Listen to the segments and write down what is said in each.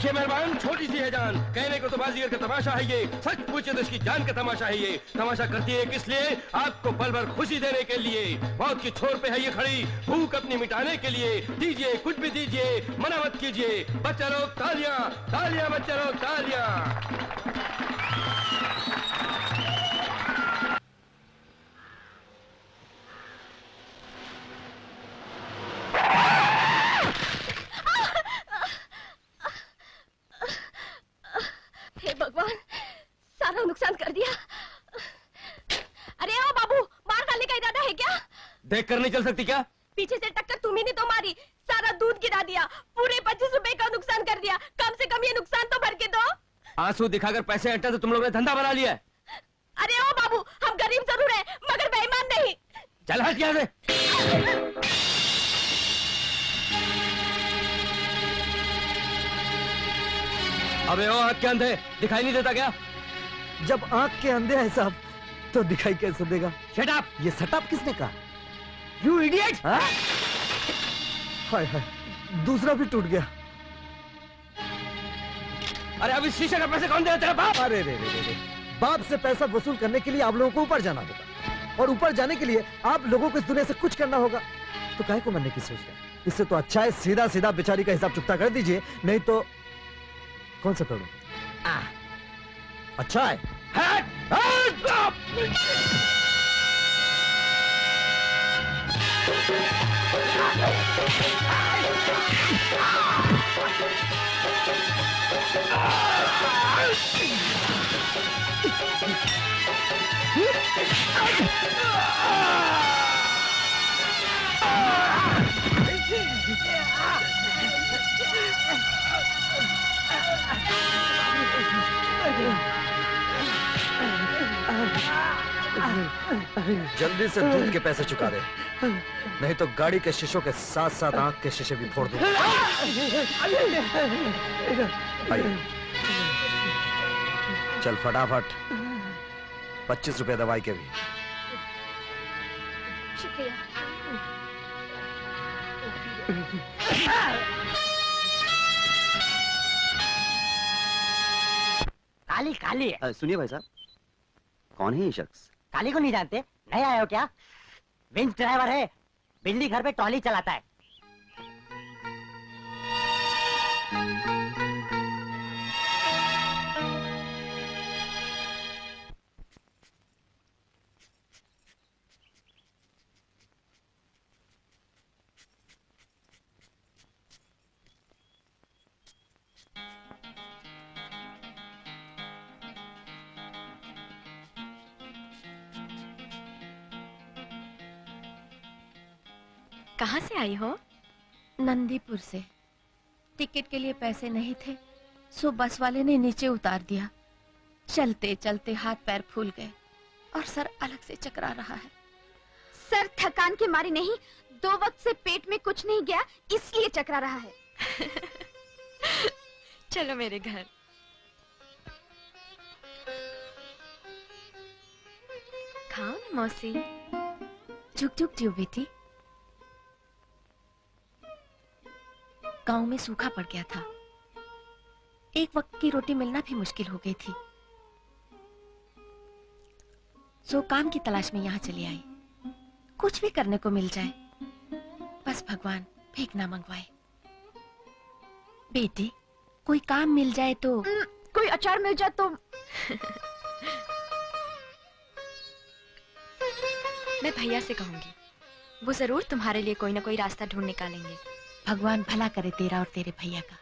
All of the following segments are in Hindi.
देखिए मेहरबान, छोटी सी है जान, कहने को तो बाजीगर का तमाशा है ये, सच पूछे तो इसकी जान का तमाशा है ये। तमाशा करती है किस लिए? आपको पल भर खुशी देने के लिए। मौत की छोर पे है ये खड़ी, भूख अपनी मिटाने के लिए। दीजिए कुछ भी दीजिए, मना मत कीजिए। बच्चा लोग तालियां, तालियां बच्चा लोग तालियां। भगवान, सारा नुकसान कर दिया। अरे ओ बाबू, मार डालने का इरादा है क्या? देख कर नहीं चल सकती क्या? पीछे से टक्कर तुम्ही ने तो मारी, सारा दूध गिरा दिया, पूरे 25 रुपए का नुकसान कर दिया। कम से कम ये नुकसान तो भर के दो। आंसू दिखाकर पैसे हटता तो तुम लोगों ने धंधा बना लिया है। अरे ओ बाबू, हम गरीब जरूर हैं, मगर बेईमान नहीं। चल हट यहाँ से। अबे ओ आँख के अंधे, दिखाई नहीं देता क्या? जब आँख के अंधे हैं साहब, तो दिखाई कैसे देगा? Shut up! ये शट किसने कहा? You idiot! हाय हाय, दूसरा भी टूट गया। अरे अभी शीशे का पैसे कौन देगा? तेरा बाप? अरे रे रे रे, बाप से पैसा वसूल करने के लिए आप लोगों को ऊपर जाना होगा, और ऊपर जाने के लिए आप लोगों को इस दुनिया से कुछ करना होगा। तो काहे को मरने की सोच रहे? इससे तो अच्छा है सीधा सीधा बेचारी का हिसाब चुकता कर दीजिए, नहीं तो कौन सा करूं? अच्छा है। जल्दी से दूध के पैसे चुका दे, नहीं तो गाड़ी के शीशों के साथ साथ आंख के शीशे भी फोड़ दूंगा। चल फटाफट, 25 रुपए दवाई के भी। शुक्रिया। काली काली है। सुनिए भाई साहब, कौन है ये शख्स? काली को नहीं जानते? नहीं आए हो क्या? विंच ड्राइवर है, बिल्ली घर पे ट्रॉली चलाता है। कहाँ से आई हो? नंदीपुर से। टिकट के लिए पैसे नहीं थे, सो बस वाले ने नीचे उतार दिया। चलते चलते हाथ पैर फूल गए और सर अलग से चकरा रहा है। सर थकान के मारे नहीं, 2 वक्त से पेट में कुछ नहीं गया, इसलिए चकरा रहा है। चलो मेरे घर। खाओ ना मौसी। झुक झुक जियो बेटी। गांव में सूखा पड़ गया था, एक वक्त की रोटी मिलना भी मुश्किल हो गई थी, सो काम की तलाश में यहाँ चली आई। कुछ भी करने को मिल जाए, बस भगवान भीख ना मंगवाए। बेटी, कोई काम मिल जाए तो। कोई अचार मिल जाए तो। मैं भैया से कहूंगी, वो जरूर तुम्हारे लिए कोई ना कोई रास्ता ढूंढ निकालेंगे। भगवान भला करे तेरा और तेरे भैया का।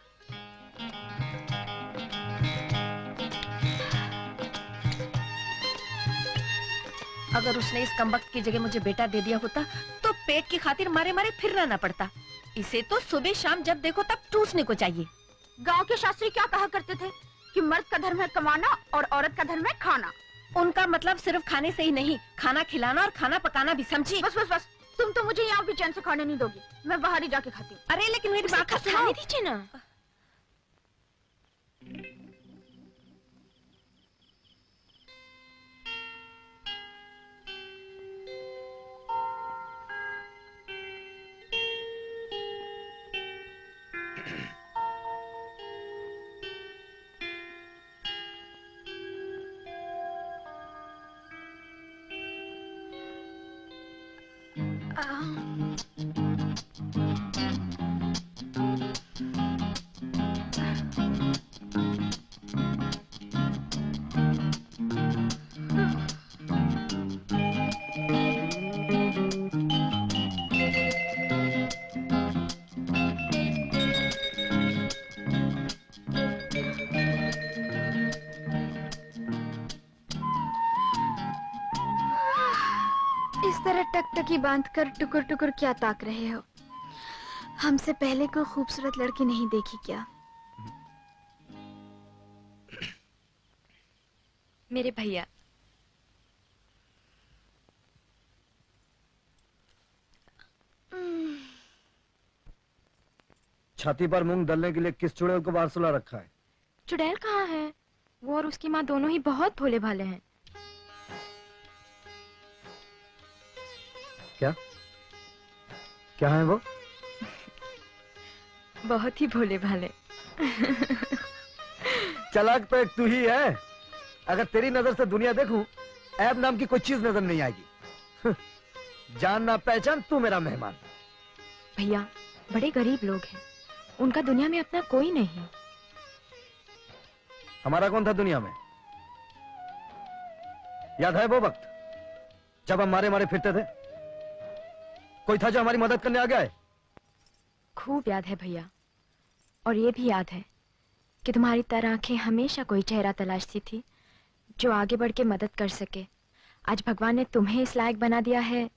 अगर उसने इस कमबख्त की जगह मुझे बेटा दे दिया होता तो पेट की खातिर मारे मारे फिरना ना पड़ता। इसे तो सुबह शाम जब देखो तब टूसने को चाहिए। गांव के शास्त्री क्या कहा करते थे कि मर्द का धर्म है कमाना और औरत का धर्म है खाना। उनका मतलब सिर्फ खाने से ही नहीं, खाना खिलाना और खाना पकाना भी, समझी? बस बस बस, तुम तो मुझे यहाँ भी चैन से खाने नहीं दोगी, मैं बाहर ही जाके खाती हूँ। अरे लेकिन मेरी बात का सुनो दीजिए ना। तरह टकटकी बांधकर टुकुर टुकुर क्या ताक रहे हो? हमसे पहले कोई खूबसूरत लड़की नहीं देखी क्या? मेरे भैया। छाती पर मूंग दलने के लिए किस चुड़ैल को बाहर सुला रखा है? चुड़ैल कहाँ है? वो और उसकी माँ दोनों ही बहुत भोले भाले हैं। क्या क्या है वो? बहुत ही भोले भाले। चालाक तो एक तू ही है। अगर तेरी नजर से दुनिया देखूं, ऐब नाम की कोई चीज नजर नहीं आएगी। जान ना पहचान, तू मेरा मेहमान। भैया, बड़े गरीब लोग हैं, उनका दुनिया में अपना कोई नहीं। हमारा कौन था दुनिया में? याद है वो वक्त जब हम मारे मारे फिरते थे? कोई था जो हमारी मदद करने आ गया है? खूब याद है भैया, और ये भी याद है कि तुम्हारी तरह आंखें हमेशा कोई चेहरा तलाशती थी जो आगे बढ़ के मदद कर सके। आज भगवान ने तुम्हें इस लायक बना दिया है,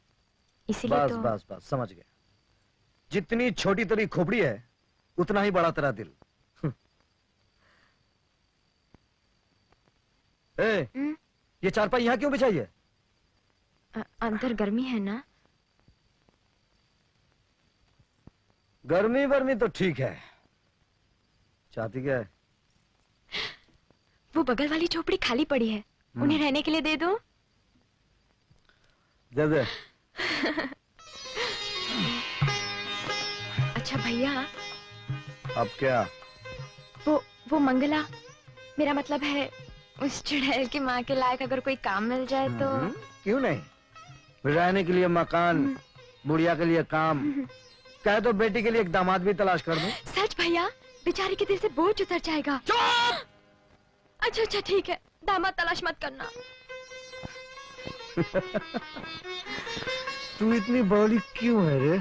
इसीलिए बस तो... बस बस समझ गया। जितनी छोटी तेरी खोपड़ी है, उतना ही बड़ा तेरा दिल। ए, ये चारपाई यहाँ क्यों बिछाई है? अंदर गर्मी है ना? गर्मी वर्मी तो ठीक है, चाहती क्या है? वो बगल वाली झोपड़ी खाली पड़ी है, उन्हें रहने के लिए दे दो। दे दे। अच्छा भैया, अब क्या? वो मंगला, मेरा मतलब है उस चुड़ैल की माँ के लायक अगर कोई काम मिल जाए तो... क्यों नहीं? रहने के लिए मकान, बुढ़िया के लिए काम, कहे तो बेटी के लिए एक दामाद भी तलाश कर दूं। सच भैया, बेचारी के दिल से बोझ उतर जाएगा। अच्छा अच्छा ठीक है, दामाद तलाश मत करना। तू इतनी बड़ी क्यों है रे?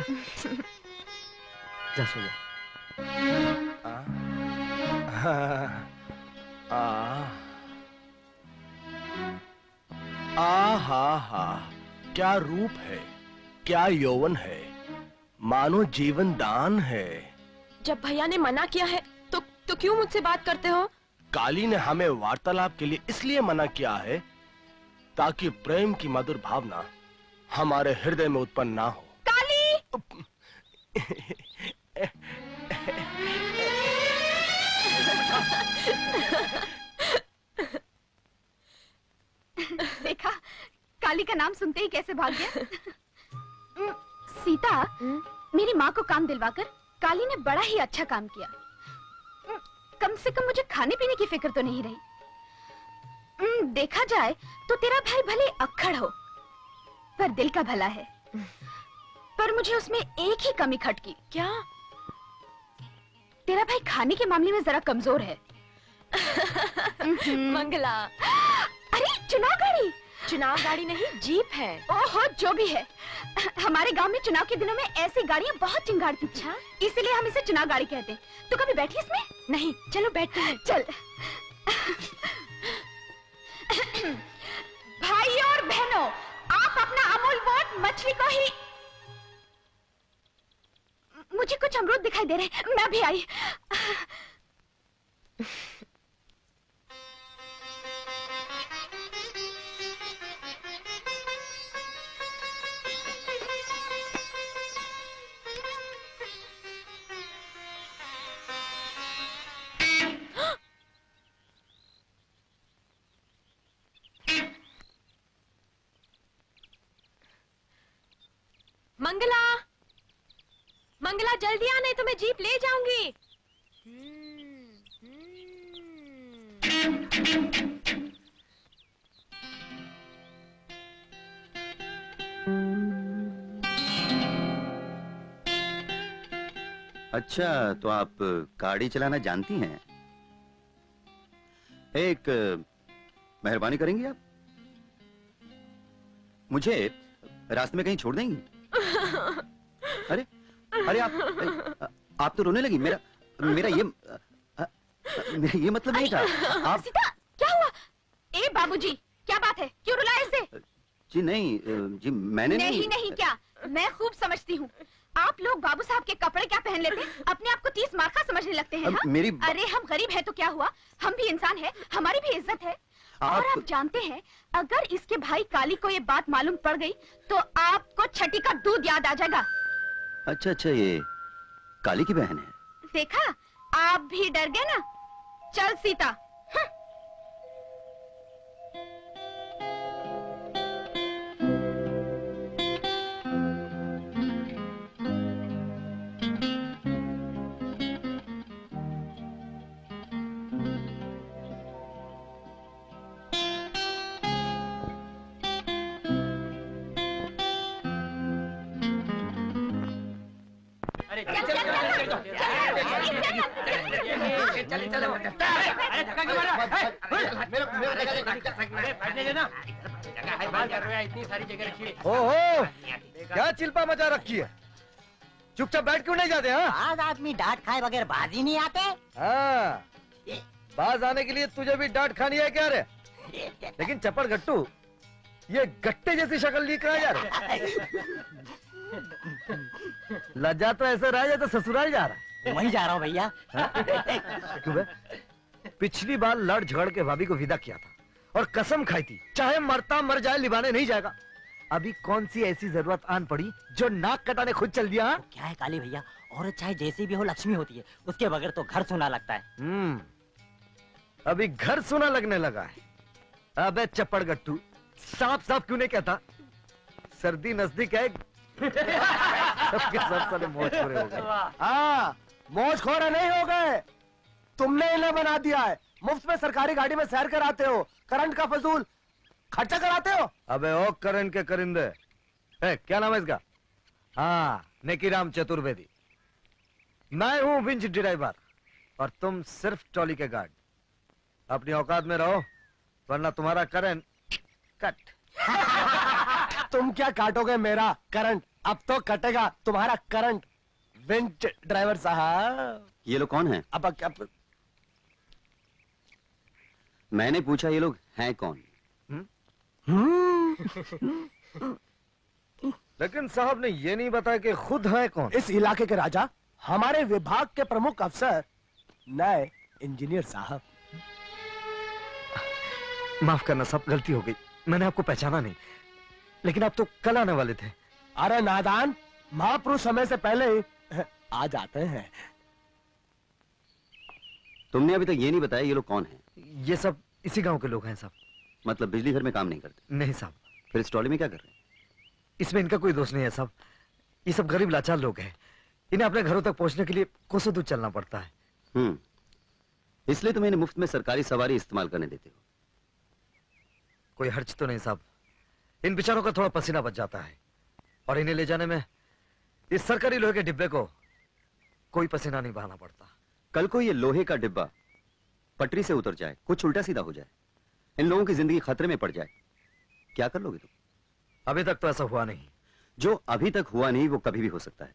जा सो जा। हा हा, क्या रूप है, क्या यौवन है, मानो जीवन दान है। जब भैया ने मना किया है तो क्यों मुझसे बात करते हो? काली ने हमें वार्तालाप के लिए इसलिए मना किया है ताकि प्रेम की मधुर भावना हमारे हृदय में उत्पन्न ना हो। काली! देखा, काली का नाम सुनते ही कैसे भाग गया। सीता, मेरी माँ को काम दिलवाकर काली ने बड़ा ही अच्छा काम किया। कम से कम मुझे खाने पीने की फिक्र तो नहीं रही। देखा जाए तो तेरा भाई भले अक्खड़ हो, पर दिल का भला है। पर मुझे उसमें एक ही कमी खटकी। क्या? तेरा भाई खाने के मामले में जरा कमजोर है। मंगला, अरे चुनाव गाड़ी! चुनाव गाड़ी नहीं, जीप है। ओहो, जो भी है, हमारे गांव में चुनाव के दिनों में ऐसी गाड़ियां बहुत चिंगारती थी, इसीलिए हम इसे चुनाव गाड़ी कहते हैं। तो कभी बैठी इसमें? नहीं, चलो बैठते हैं। चल। भाइयों और बहनों, आप अपना अमूल वोट मछली को ही... मुझे कुछ अमरूद दिखाई दे रहे, मैं भी आई। मंगला, मंगला जल्दी आ, नहीं तो मैं जीप ले जाऊंगी। अच्छा, तो आप गाड़ी चलाना जानती हैं? एक मेहरबानी करेंगी आप? मुझे रास्ते में कहीं छोड़ देंगी? अरे अरे आप तो रोने लगी। मेरा ये मतलब नहीं था। आप... सीता, क्या हुआ? ए बाबूजी, क्या बात है? क्यों रुलाए इसे? जी नहीं, जी मैंने नहीं नहीं क्या, मैं खूब समझती हूँ। आप लोग बाबू साहब के कपड़े क्या पहन लेते, अपने आप को 30 मार्का समझने लगते हैं। मेरी अरे हम गरीब हैं तो क्या हुआ, हम भी इंसान हैं, हमारी भी इज्जत है। और आप जानते हैं, अगर इसके भाई काली को ये बात मालूम पड़ गई तो आपको छठी का दूध याद आ जाएगा। अच्छा अच्छा, ये काली की बहन है। देखा, आप भी डर गए ना। चल सीता। ओहो, क्या चिल्पा मचा रखी है? चुपचाप बैठ क्यों नहीं जाते? हाँ, आज आदमी डांट खाए बगैर बाज ही नहीं आते। हाँ, बाज आने के लिए तुझे भी डांट खानी है क्या रे? लेकिन चपड़ गट्टू, ये गट्टे जैसी शक्ल ली कहाँ जा रहा? लज्जा तो ऐसे रहा जैसे ससुराल जा रहा है। वहीं जा रहा हूँ भैया। क्यों बे? पिछली बार लड़ झगड़ के भाभी को विदा किया था और कसम खाई थी, चाहे मरता मर जाए लिबाने नहीं जाएगा। अभी कौन सी ऐसी जरूरत आन पड़ी जो नाक कटाने खुद चल दिया? तो क्या है काली भैया, औरत चाहे जैसी भी हो लक्ष्मी होती है, उसके बगैर तो घर सुना लगता है। अभी घर सुना लगने लगा है। अबे चप्पड़ गट्टू, साफ साफ क्यों नहीं कहता? सर्दी नजदीक है। सबके सब साले मौजखोरे हो गए। हाँ, मौजखोरे नहीं हो गए, तुमने इन्हें बना दिया है। मुफ्त में सरकारी गाड़ी में सैर कराते हो, करंट का फजूल खर्चा कराते हो। अबे ओ करंट के करिंदे, क्या नाम है इसका? हाँ, नेकीराम चतुर्वेदी। मैं हूँ विंच ड्राइवर और तुम सिर्फ ट्रॉली के गार्ड। अपनी औकात में रहो वरना तुम्हारा करंट कट। तुम क्या काटोगे मेरा करंट, अब तो कटेगा तुम्हारा करंट। विंच ड्राइवर साहब। ये लोग कौन हैं? अब मैंने पूछा ये लोग हैं कौन? लेकिन साहब ने ये नहीं बताया कि खुद है कौन। इस इलाके के राजा, हमारे विभाग के प्रमुख अफसर, नए इंजीनियर साहब। माफ करना साहब, गलती हो गई, मैंने आपको पहचाना नहीं। लेकिन आप तो कल आने वाले थे। अरे नादान, महापुरुष समय से पहले ही आ जाते हैं। तुमने अभी तक ये नहीं बताया ये लोग कौन हैं? ये सब इसी गांव के लोग हैं साहब। मतलब बिजली घर में काम नहीं करते? नहीं साहब। फिर इस ट्रॉली में क्या कर रहे हैं? इसमें इनका कोई दोष नहीं है साहब। ये सब गरीब लाचार लोग हैं, इन्हें अपने घरों तक पहुंचने के लिए कोसों दूर चलना पड़ता है। इसलिए तुम इन्हें मुफ्त में सरकारी सवारी इस्तेमाल करने देते हो? कोई हर्ज तो नहीं साहब, इन बेचारों का थोड़ा पसीना बच जाता है और इन्हें ले जाने में इस सरकारी लोहे के डिब्बे को कोई पसीना नहीं बहाना पड़ता। कल को ये लोहे का डिब्बा पटरी से उतर जाए, कुछ उल्टा सीधा हो जाए, इन लोगों की जिंदगी खतरे में पड़ जाए, क्या कर लोगे तुम? अभी तक तो ऐसा हुआ नहीं। जो अभी तक हुआ नहीं वो कभी भी हो सकता है।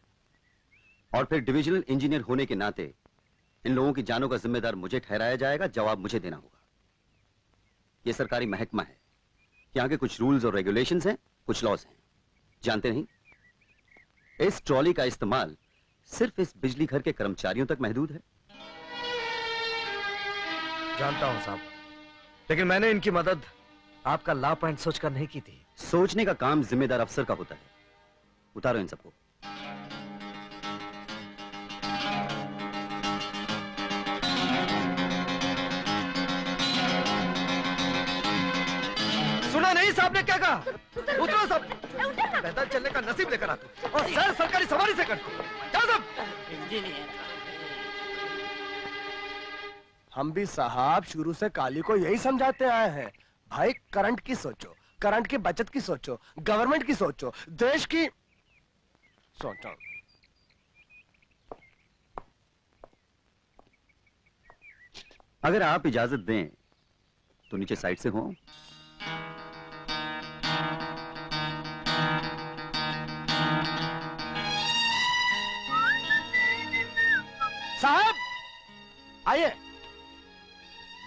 और फिर डिविजनल इंजीनियर होने के नाते इन लोगों की जानों का जिम्मेदार मुझे ठहराया जाएगा, जवाब मुझे देना होगा। यह सरकारी महकमा है, यहाँ के कुछ रूल्स और रेगुलेशंस हैं, कुछ लॉज हैं, जानते नहीं? इस ट्रॉली का इस्तेमाल सिर्फ इस बिजली घर के कर्मचारियों तक महदूद है। जानता हूं साहब, लेकिन मैंने इनकी मदद आपका ला पॉइंट सोचकर नहीं की थी। सोचने का काम जिम्मेदार अफसर का होता है। उतारो इन सबको। सुना नहीं साहब ने क्या कहा? उतरो सब। पैदल चलने का नसीब लेकर आते और सर सरकारी सवारी से करते। क्या सब? हम भी साहब शुरू से काली को यही समझाते आए हैं, भाई करंट की सोचो, करंट की बचत की सोचो, गवर्नमेंट की सोचो, देश की सोचो। अगर आप इजाजत दें तो नीचे साइड से हो। साहब आइए,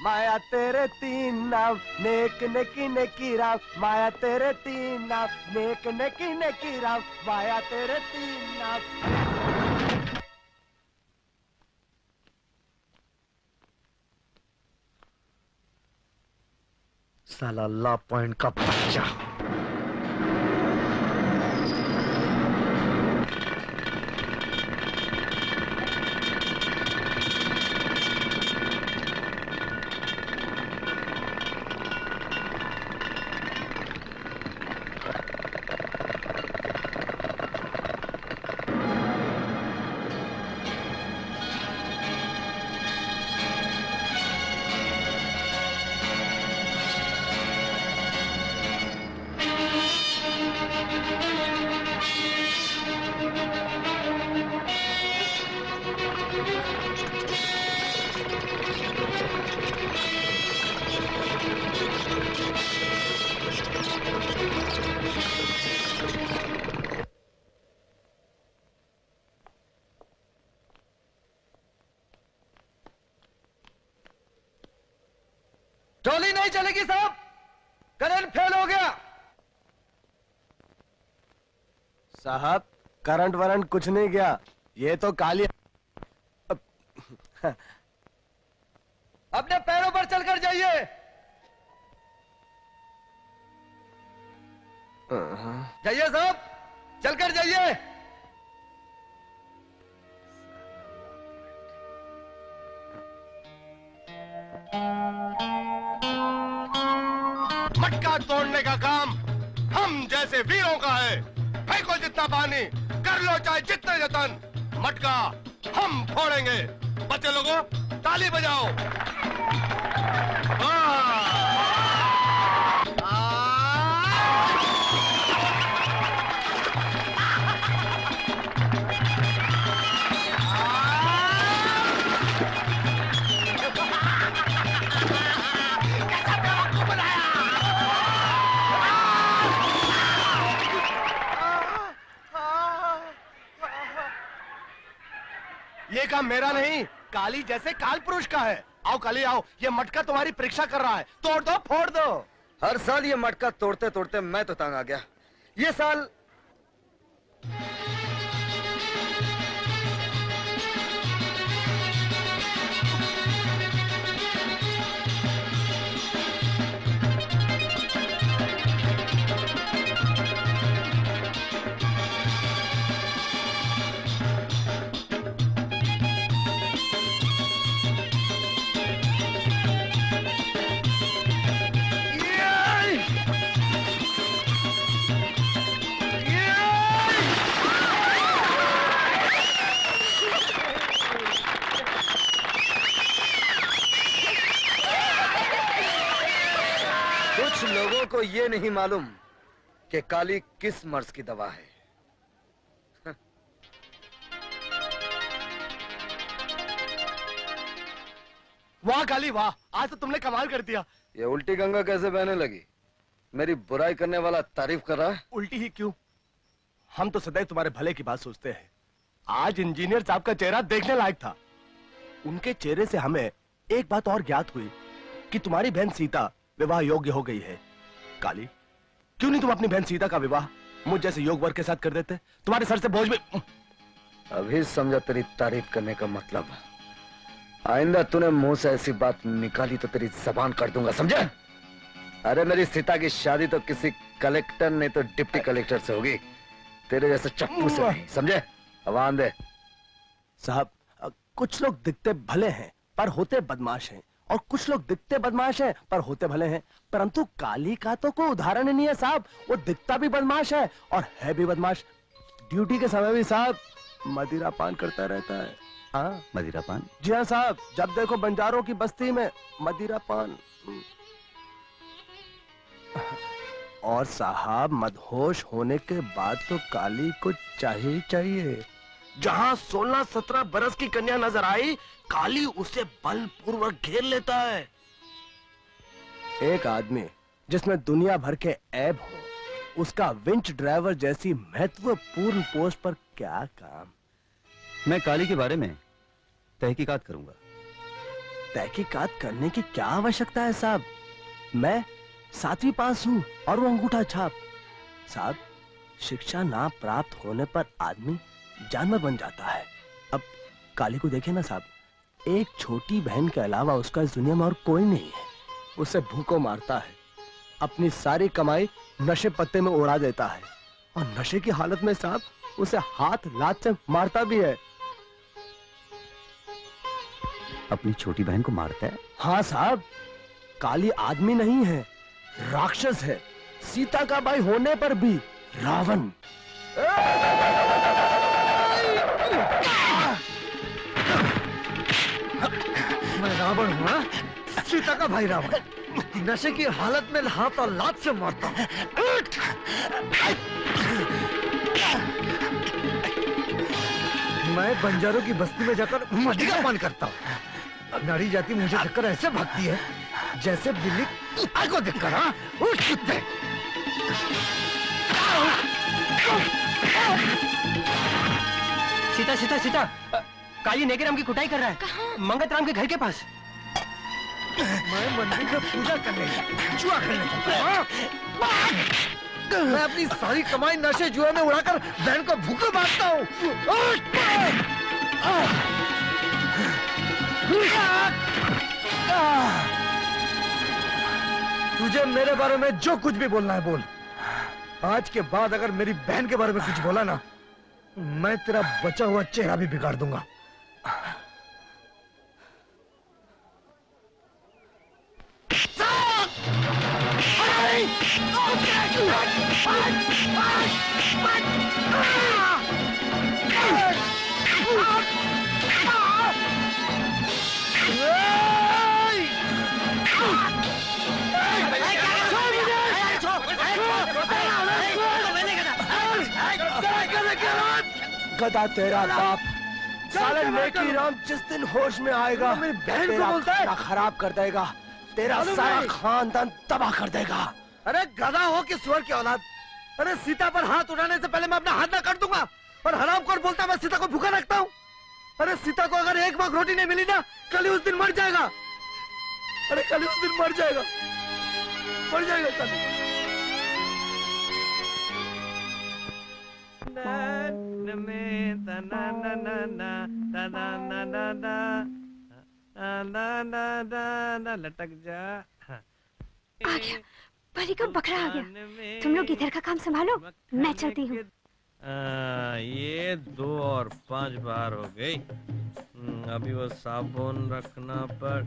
माया तेरे तीन नाम, नेक नेकी नेकी राम, माया तेरे तीन नाम, नेक नेकी नेकी राम, माया तेरे तीन नाम। साला ला पॉइंट का बच्चा। ट्रॉली नहीं चलेगी साहब, करंट फेल हो गया। साहब करंट वरंट कुछ नहीं गया, ये तो काली। अपने पैरों पर चलकर जाइए। जाइए साहब, चलकर जाइए। मटका तोड़ने का काम हम जैसे वीरों का है। फेंको जितना पानी, कर लो चाहे जितने जतन, मटका हम फोड़ेंगे। बच्चे लोगों ताली बजाओ। ये काम मेरा नहीं, काली जैसे काल पुरुष का है। आओ काली आओ, ये मटका तुम्हारी परीक्षा कर रहा है। तोड़ दो फोड़ दो। हर साल ये मटका तोड़ते तोड़ते मैं तो तंग आ गया। ये साल लोगों को ये नहीं मालूम कि काली किस मर्ज की दवा है। वाह काली वाह, आज तो तुमने कमाल कर दिया। ये उल्टी गंगा कैसे बहने लगी? मेरी बुराई करने वाला तारीफ कर रहा है। उल्टी ही क्यों, हम तो सदैव तुम्हारे भले की बात सोचते हैं। आज इंजीनियर साहब का चेहरा देखने लायक था। उनके चेहरे से हमें एक बात और ज्ञात हुई कि तुम्हारी बहन सीता विवाह योग्य हो गई है। काली, क्यों नहीं तुम अपनी बहन सीता का विवाह मुझ जैसे योग वर्ग के साथ कर देते? तुम्हारे सर से बोझ भी। अभी समझा तेरी तारीफ करने का मतलब। आइंदा तूने मुंह से ऐसी बात निकाली तो तेरी जबान काट दूंगा, समझे? अरे मेरी सीता की शादी तो किसी कलेक्टर नहीं तो डिप्टी कलेक्टर से होगी, तेरे जैसे चप्पू से नहीं, समझे? आवाज दे। साहब, कुछ लोग दिखते भले हैं पर होते बदमाश हैं, और कुछ लोग दिखते बदमाश हैं पर होते भले हैं। परंतु काली का तो कोई उदाहरण नहीं है साहब। वो दिखता भी बदमाश है और है भी बदमाश। ड्यूटी के समय भी साहब मदिरा पान करता रहता है। हाँ, मदिरा पान? जी हाँ साहब, जब देखो बंजारों की बस्ती में मदिरा पान। और साहब मदहोश होने के बाद तो काली को चाहिए चाहिए। जहां 16-17 बरस की कन्या नजर आई, काली उसे बलपूर्वक घेर लेता है। एक आदमी जिसमें दुनिया भर के ऐब हो, उसका विंच ड्राइवर जैसी महत्वपूर्ण पोस्ट पर क्या काम? मैं काली के बारे में तहकीकात करूंगा। तहकीकात करने की क्या आवश्यकता है साहब? मैं 7वीं पास हूँ और वो अंगूठा छाप। साहब, शिक्षा ना प्राप्त होने पर आदमी जानवर बन जाता है। अब काली को देखे ना साहब, एक छोटी बहन के अलावा उसका इस दुनिया में और कोई नहीं है। उसे भूखों मारता है, अपनी सारी कमाई नशे पत्ते में उड़ा देता है और नशे की हालत में साहब उसे हाथ लात से मारता भी है। अपनी छोटी बहन को मारता है? हाँ साहब, काली आदमी नहीं है, राक्षस है, सीता का भाई होने पर भी रावण। मैं रावण हूँ हाँ? सीता का भाई रावण, नशे की हालत में हाथ और लात से मारता हूँ। मैं बंजारों की बस्ती में जाकर मदिरा पान करता हूँ। नारी जाति मुझे देखकर ऐसे भागती है जैसे बिल्ली कुत्ते को देखकर। हाँ, उठ कुत्ते। सीता सीता सीता, काली नेकीराम की कुटाई कर रहा है। मंगत राम के घर के पास। मैं मंदिर में पूजा करने जुआ खेलने जाता हूँ। मैं अपनी सारी कमाई नशे जुए में उड़ाकर बहन को भूखे मारता हूँ। तुझे मेरे बारे में जो कुछ भी बोलना है बोल। आज के बाद अगर मेरी बहन के बारे में कुछ बोला ना, मैं तेरा बचा हुआ चेहरा भी बिगाड़ दूंगा। गधा तेरा बाप, साले नेकीराम जिस दिन होश में आएगा मेरी बहन को तेरा बोलता है। खाना खराब कर देगा, तेरा सारा खानदान तबाह कर देगा। अरे गधा हो कि सुअर की औलाद, अरे सीता पर हाथ उठाने से पहले मैं अपना हाथ ना काट दूंगा। और हरामखोर बोलता है मैं सीता को भूखा रखता हूँ। अरे सीता को अगर एक वक्त रोटी नहीं मिली ना, कल ही उस दिन मर जाएगा। अरे कल ही उस दिन मर जाएगा, मर जाएगा कल। लटक जा। आ गया, परी का बकरा आ गया। तुम लोग इधर का काम संभालो, मैं चलती हूँ। ये 2 और 5 बार हो गई। अभी वो साबुन रखना पर।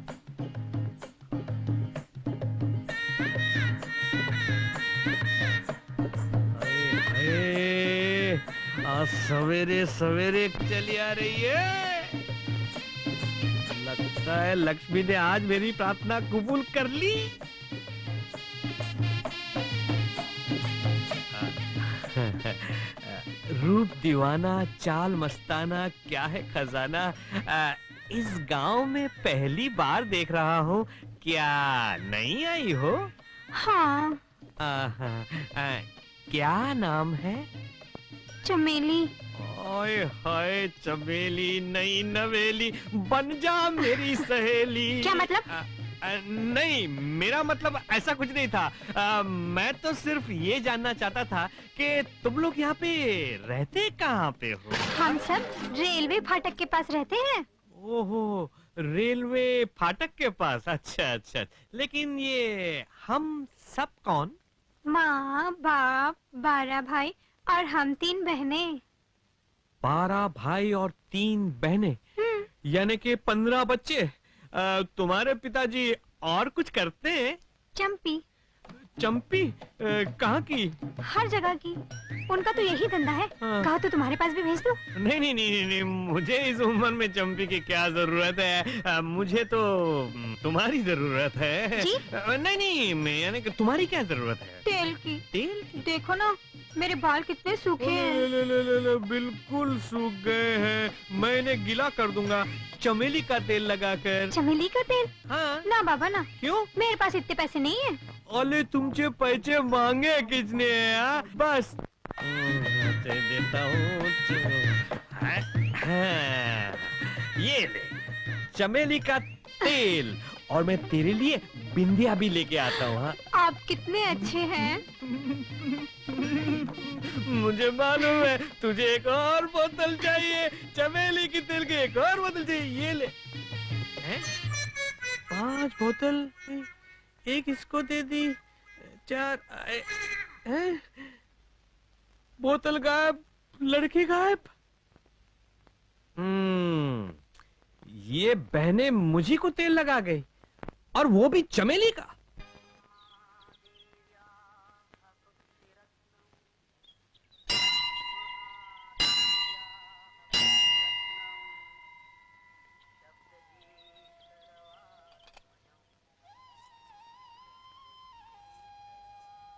आज सवेरे सवेरे चली आ रही है। लगता है लक्ष्मी ने आज मेरी प्रार्थना कबूल कर ली। रूप दीवाना, चाल मस्ताना, क्या है खजाना। इस गांव में पहली बार देख रहा हूँ। क्या नहीं आई हो? हाँ। क्या नाम है? चमेली। ओए हाय, चमेली नहीं नवेली, बन जा मेरी सहेली। क्या मतलब? नहीं, मेरा मतलब ऐसा कुछ नहीं था। मैं तो सिर्फ ये जानना चाहता था कि तुम लोग यहाँ पे रहते कहाँ पे हो? हम सब रेलवे फाटक के पास रहते हैं। ओहो, रेलवे फाटक के पास। अच्छा अच्छा, लेकिन ये हम सब कौन? माँ, बाप, 12 भाई और हम 3 बहनें। 12 भाई और 3 बहनें, यानी कि 15 बच्चे। तुम्हारे पिताजी और कुछ करते हैं? चंपी। चंपी? कहाँ की? हर जगह की। उनका तो यही धंधा है। कहा तो तुम्हारे पास भी भेज दूं? नहीं नहीं नहीं नहीं, मुझे इस उम्र में चंपी की क्या जरूरत है। मुझे तो तुम्हारी जरूरत है। जी? नहीं नहीं, यानी कि तुम्हारी क्या जरूरत है? तेल की। तेल की? देखो ना, मेरे बाल कितने सूखे हैं। ले, बिल्कुल सूख गए हैं। मैं इन्हें गीला कर दूंगा चमेली का तेल लगाकर। चमेली का तेल? हाँ। ना बाबा ना। क्यों? मेरे पास इतने पैसे नहीं है। अरे तुमसे पैसे मांगे किसने? बस दे देता हूँ। ये ले, चमेली का तेल, और मैं तेरे लिए बिंदिया भी लेके आता हूँ। हाँ, आप कितने अच्छे हैं। मुझे मालूम है तुझे एक और बोतल चाहिए, चमेली की तेल की एक और बोतल चाहिए, ये ले। हैं? 5 बोतल, एक इसको दे दी, 4 हैं? बोतल गायब, लड़की गायब। ये बहनें मुझी को तेल लगा गई, और वो भी चमेली का।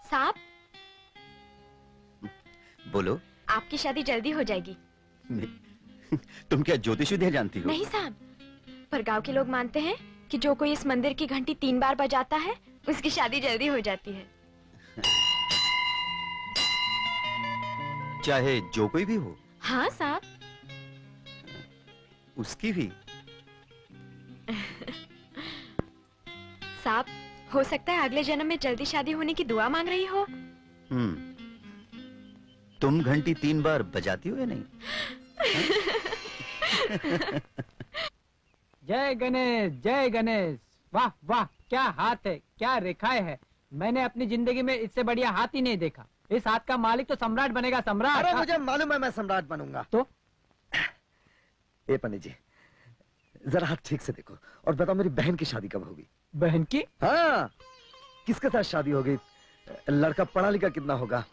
साहब, बोलो। आपकी शादी जल्दी हो जाएगी। तुम क्या ज्योतिष विद्या जानती हो? नहीं साहब, पर गांव के लोग मानते हैं कि जो कोई इस मंदिर की घंटी 3 बार बजाता है उसकी शादी जल्दी हो जाती है। चाहे जो कोई भी हो? हाँ साहब। उसकी भी? साहब, हो सकता है अगले जन्म में जल्दी शादी होने की दुआ मांग रही हो। तुम घंटी 3 बार बजाती हो या नहीं? जय गणेश, जय गणेश। वाह वाह, क्या हाथ है, क्या रेखाएं है। मैंने अपनी जिंदगी में इससे बढ़िया हाथ ही नहीं देखा। इस हाथ का मालिक तो सम्राट बनेगा, सम्राट। अरे मुझे मालूम है मैं सम्राट बनूंगा। तो ए पंडित जी, जरा हाथ ठीक से देखो और बताओ मेरी बहन की शादी कब होगी? बहन की? हाँ, किसके साथ शादी होगी? लड़का पढ़ा लिखा कितना होगा?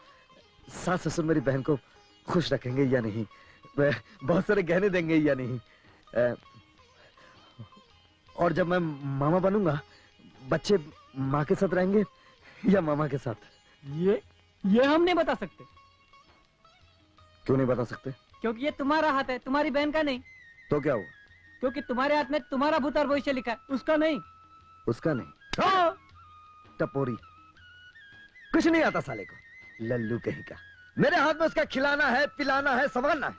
सास ससुर मेरी बहन को खुश रखेंगे या नहीं? बहुत सारे गहने देंगे या नहीं? और जब मैं मामा बनूंगा, बच्चे माँ के साथ रहेंगे या मामा के साथ? ये हम नहीं बता सकते। क्यों नहीं बता सकते? क्योंकि ये तुम्हारा हाथ है, तुम्हारी बहन का नहीं। तो क्या हुआ? क्योंकि तुम्हारे हाथ में तुम्हारा भूत और भविष्य लिखा है, उसका नहीं। उसका नहीं? टपोरी, कुछ नहीं आता साले को, लल्लू कहीं का। मेरे हाथ में उसका खिलाना है, पिलाना है, संभालना है,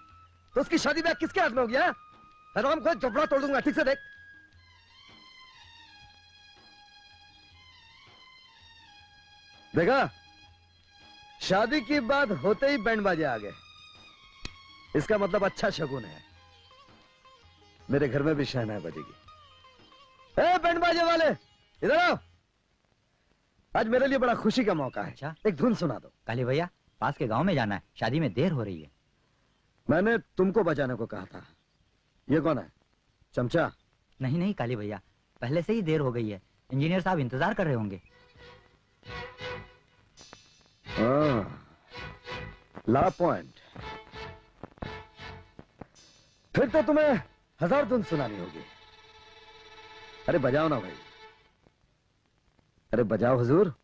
तो उसकी शादी ब्याह किसके हाथ में हो गया? हराम को जबड़ा तोड़ दूंगा, ठीक से देख। देखा, शादी की बात होते ही बैंड बाजे आ गए। इसका मतलब अच्छा शगुन है। मेरे घर में भी शहनाई बजेगी। ए बैंड बाजे वाले, इधर आओ। आज मेरे लिए बड़ा खुशी का मौका है। अच्छा, एक धुन सुना दो। काली भैया, पास के गांव में जाना है, शादी में देर हो रही है। मैंने तुमको बजाने को कहा था। ये कौन है? चमचा? नहीं नहीं काली भैया, पहले से ही देर हो गई है, इंजीनियर साहब इंतजार कर रहे होंगे। ला पॉइंट। फिर तो तुम्हें 1000 धुन सुनानी होगी। अरे बजाओ ना भाई, अरे बजाओ हुजूर।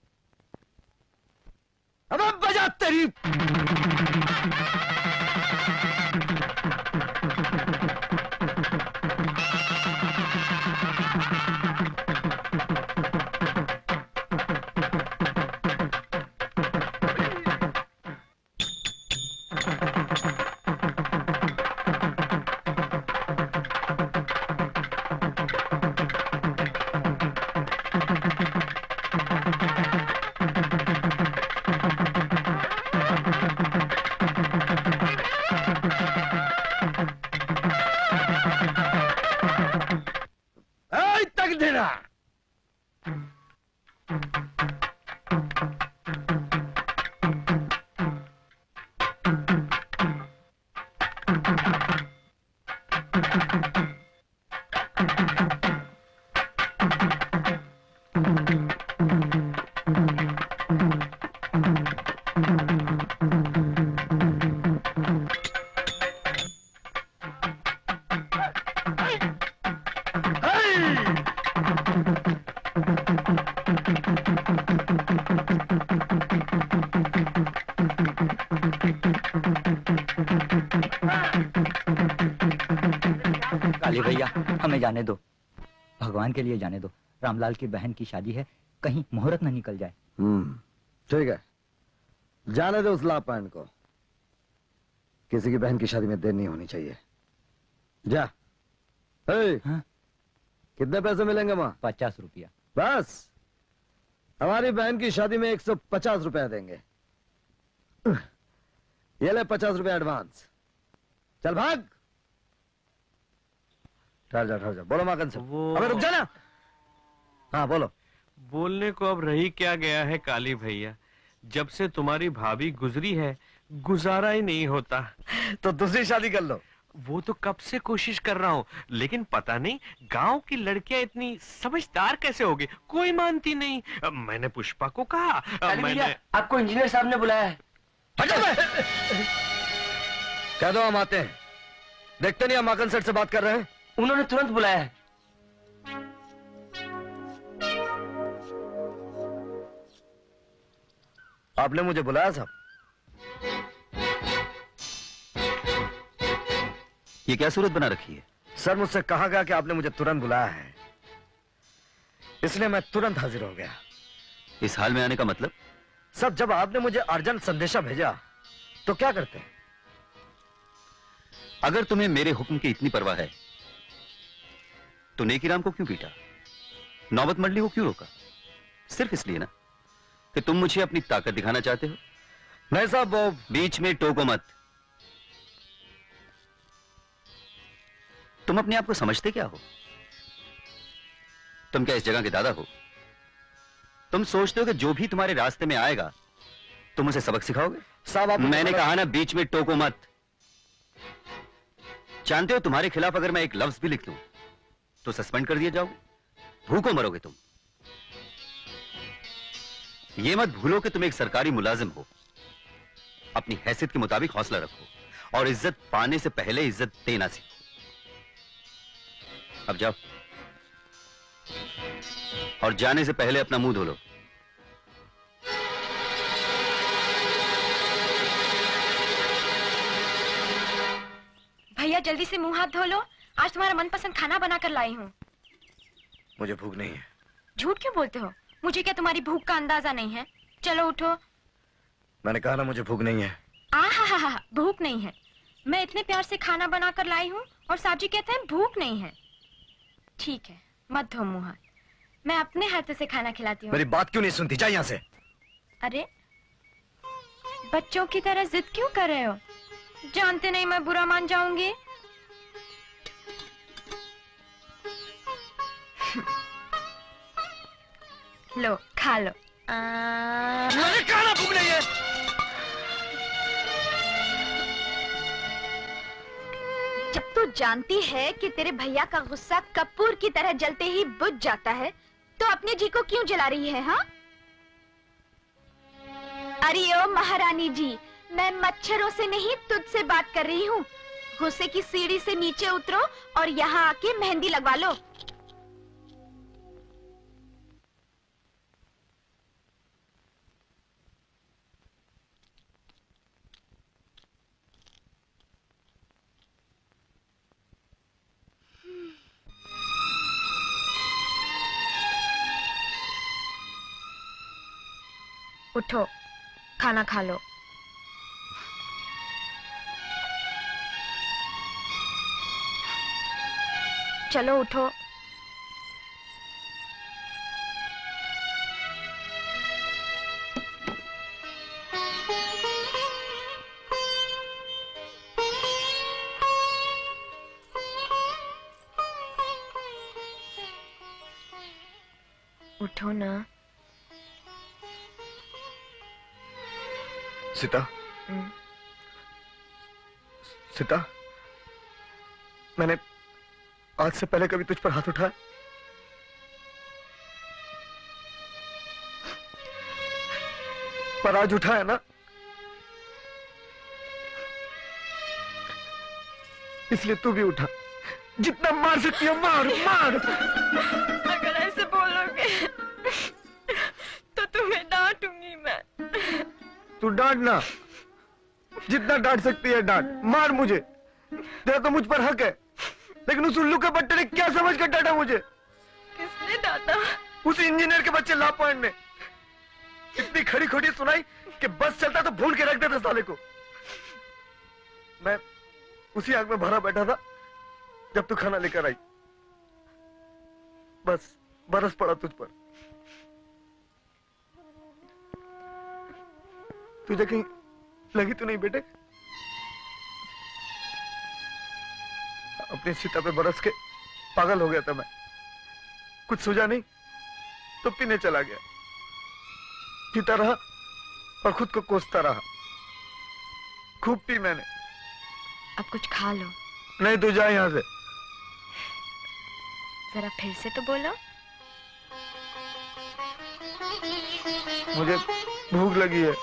अबे बजा तेरी। तक देना। काली भैया, हमें जाने दो, भगवान के लिए जाने दो। रामलाल की बहन की शादी है, कहीं मुहूर्त न निकल जाए। ठीक है, जाने दो उस लापान को। किसी की बहन की शादी में देर नहीं होनी चाहिए। जा। हाँ? कितने पैसे मिलेंगे माँ? 50 रुपया। बस हमारी बहन की शादी में 150 रुपया देंगे। ये ले 50 रुपया एडवांस। चल भाग। ठहर जा। बोलो माकन से। अबे रुक जा ना। हाँ बोलो। बोलने को अब रही क्या गया है काली भैया, जब से तुम्हारी भाभी गुजरी है गुजारा ही नहीं होता। तो दूसरी शादी कर लो। वो तो कब से कोशिश कर रहा हूँ, लेकिन पता नहीं गांव की लड़कियां इतनी समझदार कैसे होगी, कोई मानती नहीं। मैंने पुष्पा को कहा, मैंने आपको इंजीनियर साहब ने बुलाया है। कह दो हम आते हैं। देखते नहीं हम माकन सेठ से बात कर रहे हैं। उन्होंने तुरंत बुलाया है। आपने मुझे बुलाया साहब? ये क्या सूरत बना रखी है? सर मुझसे कहा गया कि आपने मुझे तुरंत बुलाया है, इसलिए मैं तुरंत हाजिर हो गया। इस हाल में आने का मतलब? सब जब आपने मुझे अर्जेंट संदेशा भेजा तो क्या करते हैं? अगर तुम्हें मेरे हुक्म की इतनी परवाह है तो नेकीराम को क्यों पीटा, नौबत मंडली को क्यों रोका? सिर्फ इसलिए ना कि तुम मुझे अपनी ताकत दिखाना चाहते हो? नहीं साहब, वो बीच में टोको मत। तुम अपने आप को समझते क्या हो? तुम क्या इस जगह के दादा हो? तुम सोचते हो कि जो भी तुम्हारे रास्ते में आएगा तुम उसे सबक सिखाओगे? साहब आप मैंने कहा ना बीच में टोको मत। जानते हो तुम्हारे खिलाफ अगर मैं एक लफ्ज भी लिख दूं तो सस्पेंड कर दिया जाओगे, भूखों मरोगे तुम। ये मत भूलो कि तुम एक सरकारी मुलाजिम हो। अपनी हैसियत के मुताबिक हौसला रखो और इज्जत पाने से पहले इज्जत देना सीखो। अब जाओ और जाने से पहले अपना मुंह धो लो। भैया जल्दी से मुंह हाथ धो लो, आज तुम्हारा मनपसंद खाना बनाकर लाई हूँ। मुझे भूख नहीं है। झूठ क्यों बोलते हो? मुझे क्या तुम्हारी भूख का अंदाजा नहीं है? चलो उठो। मैंने कहा ना मुझे भूख नहीं है। हा, भूख नहीं है। मैं इतने प्यार से खाना बनाकर लाई हूँ और साहब जी कहते हैं भूख नहीं है। ठीक है, मत धो मुंह हाथ, मैं अपने हाथों से खाना खिलाती हूँ। मेरी बात क्यों नहीं सुनती? जा यहाँ से। अरे बच्चों की तरह जिद क्यों कर रहे हो? जानते नहीं मैं बुरा मान जाऊंगी। लो खा लो। मैंने कहा ना भूख नहीं है। जब तू जानती है कि तेरे भैया का गुस्सा कपूर की तरह जलते ही बुझ जाता है तो अपने जी को क्यों जला रही है? हाँ? अरे ओ महारानी जी, मैं मच्छरों से नहीं तुझसे बात कर रही हूँ। गुस्से की सीढ़ी से नीचे उतरो और यहाँ आके मेहंदी लगवा लो। उठो, खाना खा लो। चलो उठो। उठो ना। सीता, सीता, मैंने आज से पहले कभी तुझ पर हाथ उठाया? पर आज उठाया ना, इसलिए तू भी उठा। जितना मार सकती हो मार, मार। अगर ऐसे बोलोगे तो तुम्हें डांटूंगी मैं। तू डांट ना, जितना डांट सकती है डांट, मार मुझे। तेरा तो मुझ पर हक है, लेकिन उस उल्लू के बट्टे ने क्या समझ कर डांटा मुझे? किसने डांटा? उस इंजीनियर के बच्चे लापॉइंट ने इतनी खड़ी खोटी सुनाई कि बस चलता तो भूल के रख देता साले को। मैं उसी आग में भरा बैठा था जब तू खाना लेकर आई। बस बरस पड़ा तुझ पर। तुझे कहीं लगी तो नहीं बेटे? अपनी सीता पे बरस के पागल हो गया था मैं, कुछ सूझा नहीं तो पीने चला गया, पीता रहा और खुद को कोसता रहा। खूब पी मैंने। अब कुछ खा लो। नहीं, तू जा यहां से। जरा फिर से तो बोलो। मुझे भूख लगी है।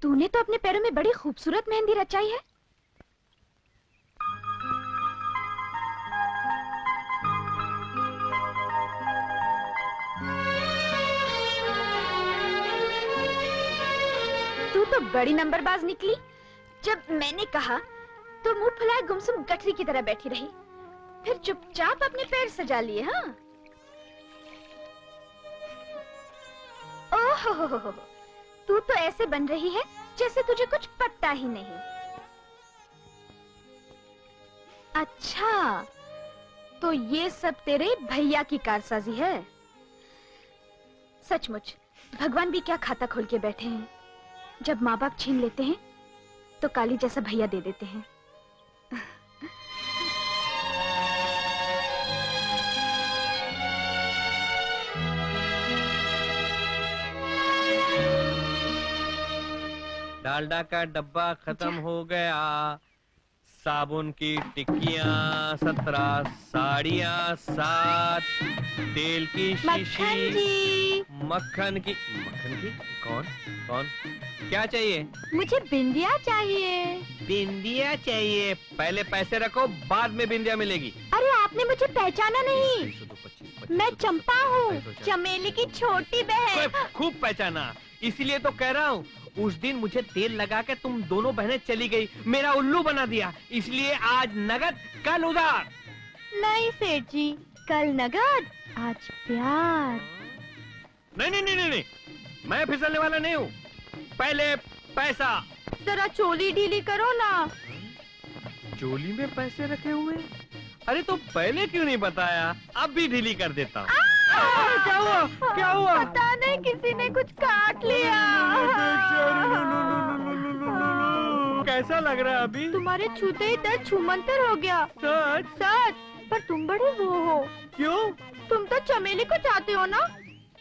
तूने तो अपने पैरों में बड़ी खूबसूरत मेहंदी रचाई है। तू तो बड़ी नंबरबाज निकली। जब मैंने कहा तो मुंह फुलाए गुमसुम गठरी की तरह बैठी रही, फिर चुपचाप अपने पैर सजा लिए। हाँ, ओहो, तू तो ऐसे बन रही है जैसे तुझे कुछ पता ही नहीं। अच्छा, तो ये सब तेरे भैया की कारसाजी है। सचमुच भगवान भी क्या खाता खोल के बैठे हैं। जब माँ बाप छीन लेते हैं तो काली जैसा भैया दे देते हैं। डालडा का डब्बा खत्म हो गया, साबुन की टिक्कियाँ 17, साड़ियाँ 7, तेल की शीशी, मक्खन की कौन कौन क्या चाहिए? मुझे बिंदिया चाहिए। बिंदिया चाहिए? पहले पैसे रखो, बाद में बिंदिया मिलेगी। अरे आपने मुझे पहचाना नहीं, मैं चंपा हूँ, चमेली की छोटी बहन। खूब पहचाना, इसीलिए तो कह रहा हूँ। उस दिन मुझे तेल लगा के तुम दोनों बहनें चली गई, मेरा उल्लू बना दिया, इसलिए आज नगद कल उधार। नहीं सेठ जी, कल नगद आज प्यार। नहीं, मैं फिसलने वाला नहीं हूँ। पहले पैसा। जरा चोली ढीली करो ना। चोली में पैसे रखे हुए? अरे तो पहले क्यों नहीं बताया? अब भी ढीली कर देता हूँ। क्या हुआ? क्या हुआ? पता नहीं, किसी ने कुछ काट लिया। कैसा लग रहा है अभी? तुम्हारे छूते ही दर्द छूमंतर हो गया। सच, पर तुम बड़े वो हो। क्यों? तुम तो चमेली को चाहते हो ना?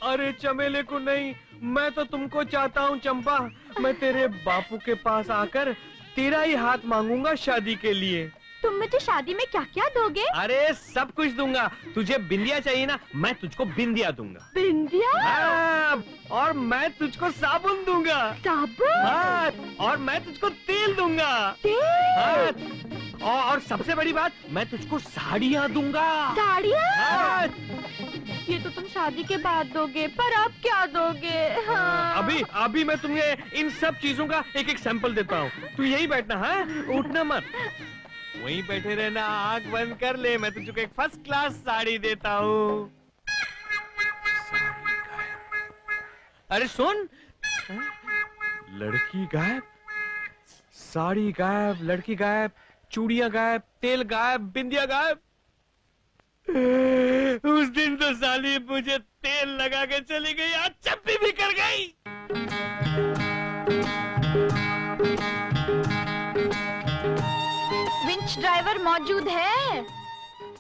अरे चमेले को नहीं, मैं तो तुमको चाहता हूँ चंपा। मैं तेरे बापू के पास आकर तेरा ही हाथ मांगूंगा शादी के लिए। तुम मुझे शादी में क्या क्या दोगे? अरे सब कुछ दूंगा। तुझे बिंदिया चाहिए ना, मैं तुझको बिंदिया दूंगा। बिंदिया? हाँ, और मैं तुझको साबुन दूंगा। साबुन? हाँ, और मैं तुझको तेल दूंगा। तेल? हाँ, और सबसे बड़ी बात, मैं तुझको साड़ियाँ दूंगा। साड़ियाँ? हाँ। ये तो तुम शादी के बाद दोगे, पर अब क्या दोगे? हाँ। अभी मैं तुम्हें इन सब चीजों का एक एक सैंपल देता हूँ। तू यही बैठना है, उठना मत, वहीं बैठे रहना, आंख बंद कर ले, मैं तुझको एक फर्स्ट क्लास साड़ी देता हूँ। अरे सुन, लड़की गायब, साड़ी गायब, लड़की गायब, चूड़ियां गायब, तेल गायब, बिंदिया गायब। उस दिन तो साली मुझे तेल लगा के चली गई, आज चप्पी भी कर गई। विंच ड्राइवर मौजूद है?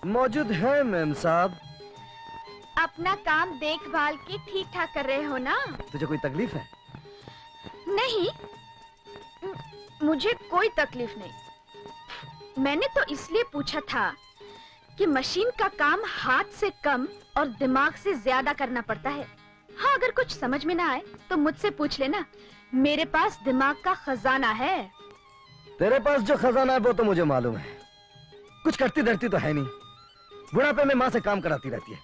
मौजूद है मैम साहब। अपना काम देखभाल की ठीक ठाक कर रहे हो ना? तुझे कोई तकलीफ है? नहीं, मुझे कोई तकलीफ नहीं। मैंने तो इसलिए पूछा था कि मशीन का काम हाथ से कम और दिमाग से ज्यादा करना पड़ता है। हाँ, अगर कुछ समझ में ना आए तो मुझसे पूछ लेना, मेरे पास दिमाग का खजाना है। तेरे पास जो खजाना है वो तो मुझे मालूम है, कुछ करती धरती तो है नहीं। बुढ़ापे में माँ से काम कराती रहती है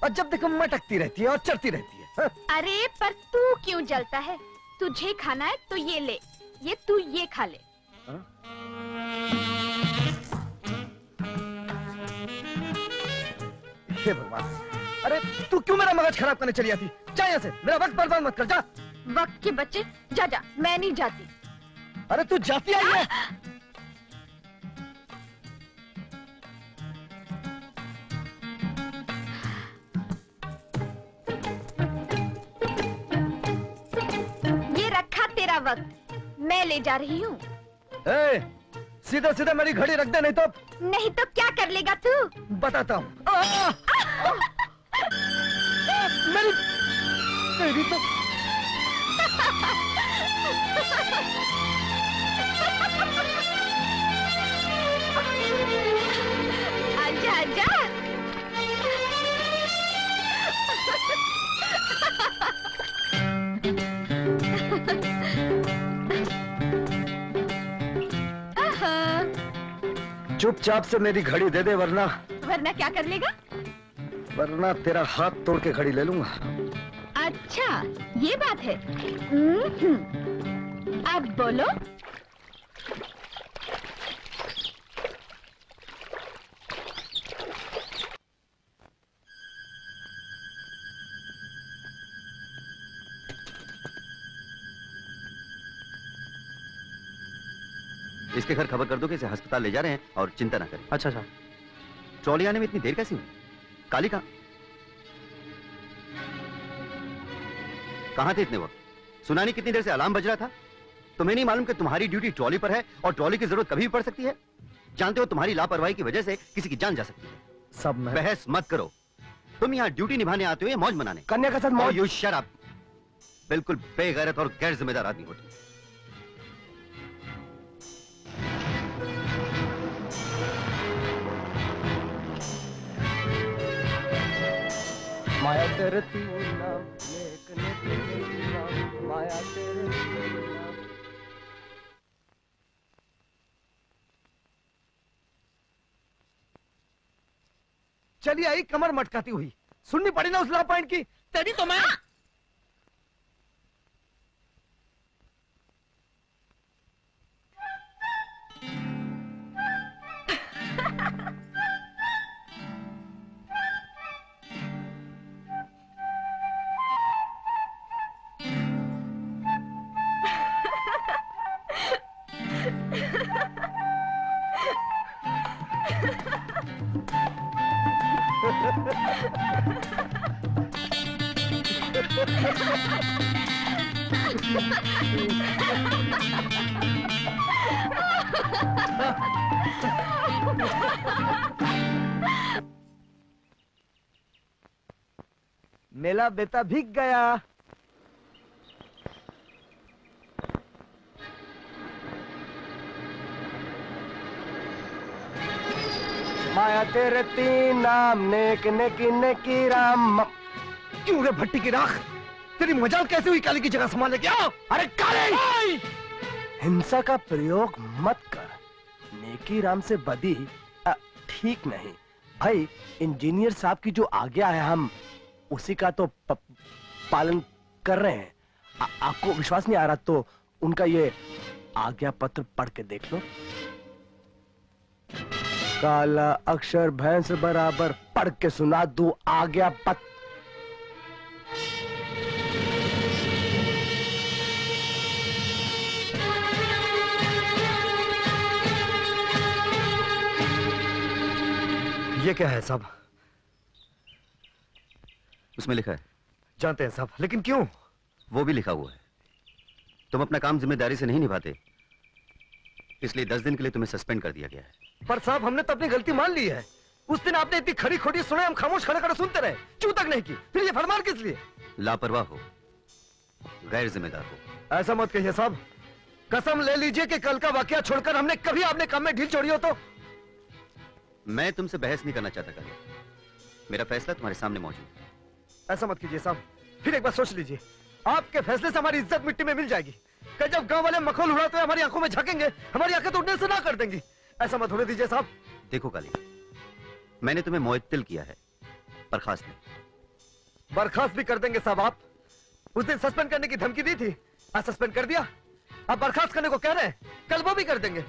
और जब देखो मटकती रहती है और चढ़ती रहती है। हाँ? अरे पर तू क्यों जलता है? तुझे खाना है तो ये ले, ये तू ये खा ले। हाँ? हे भगवान, अरे तू क्यों मेरा मगज खराब करने चली आती? जा यहाँ से, मेरा वक्त बर्बाद मत कर, जा। वक्त के बच्चे, जा जा, मैं नहीं जाती। अरे तू जाती आई है? ये रखा तेरा वक्त, मैं ले जा रही हूँ। सीधा सीधा मेरी घड़ी रख दे, नहीं तो क्या कर लेगा तू? बताता हूँ। मेरी तो आजा आजा। चुपचाप से मेरी घड़ी दे दे, वरना क्या कर लेगा? वरना तेरा हाथ तोड़ के घड़ी ले लूंगा। अच्छा, ये बात है। अब बोलो। इसके घर खबर कर दो कि इसे अस्पताल ले जा रहे हैं और चिंता ना करें। अच्छा अच्छा। ट्रॉली आने में इतनी देर कैसी हुई? काली कहाँ थे इतने वक्त? सुना नहीं कितनी देर से अलार्म बज रहा था? तुम्हें नहीं मालूम कि तुम्हारी ड्यूटी ट्रॉली पर है और ट्रॉली की जरूरत कभी भी पड़ सकती है? जानते हो तुम्हारी लापरवाही की वजह से किसी की जान जा सकती है। सब में बहस मत करो, तुम यहाँ ड्यूटी निभाने आते हो या मौज मनाने? कन्या का साथ मौज। You shut up. बिल्कुल बेगैरत और गैर जिम्मेदार आदमी हो तुम। माया तेरे तीन नाम, नेक नेक नेक नाम, माया तेरे तीन नाम। चली आई कमर मटकाती हुई, सुननी पड़ी ना उस लॉ पॉइंट की। तेरी तो मैं मेला बेटा भीग गया। माया तेरे तीन नाम, नेक नेकी नेकी राम। क्यों रे भट्टी की राख, तेरी मजाल कैसे हुई काली की जगह संभालने की? आओ। अरे काली, हिंसा का प्रयोग मत कर, नेकी राम से बदी ठीक नहीं। भाई इंजीनियर साहब की जो आज्ञा है हम उसी का तो पालन कर रहे हैं। आपको विश्वास नहीं आ रहा तो उनका ये आज्ञा पत्र पढ़ के देख लो। काला अक्षर भैंस बराबर, पढ़ के सुना दूं आज्ञा पत्र। ये क्या है साहब? उसमें लिखा है। जानते हैं साहब, लेकिन क्यों? वो भी लिखा हुआ है, तुम अपना काम जिम्मेदारी से नहीं निभाते, इसलिए 10 दिन के लिए तुम्हें सस्पेंड कर दिया गया है। पर साहब हमने तो अपनी गलती मान ली है। उस दिन आपने इतनी खड़ी खोटी सुने, हम खामोश खड़े खड़े सुनते रहे, चू तक नहीं की, फिर ये फरमान किस लिए? लापरवाह हो, गैर जिम्मेदार हो। ऐसा मत कहिए साहब, कसम ले लीजिए कि कल का वाकया छोड़कर हमने कभी आपने काम में ढील छोड़ी हो तो। मैं तुमसे बहस नहीं करना चाहता काली, मेरा फैसला तुम्हारे सामने मौजूद है। ऐसा मत कीजिए साहब, फिर एक बार सोच लीजिए, आपके फैसले से हमारी इज्जत मिट्टी में मिल जाएगी। कि जब गांव वाले मखौल उड़ाते हुए हमारी आंखों में झांकेंगे, हमारी आंखें तो उड़ने से ना कर देंगी। ऐसा मत होने दीजिए साहब। देखो काली, मैंने तुम्हें मुअत्तल किया है, बर्खास्त नहीं। बर्खास्त भी कर देंगे साहब आप। उस दिन सस्पेंड करने की धमकी दी थी, आज सस्पेंड कर दिया, अब बर्खास्त करने को कह रहे हैं, कल वो भी कर देंगे।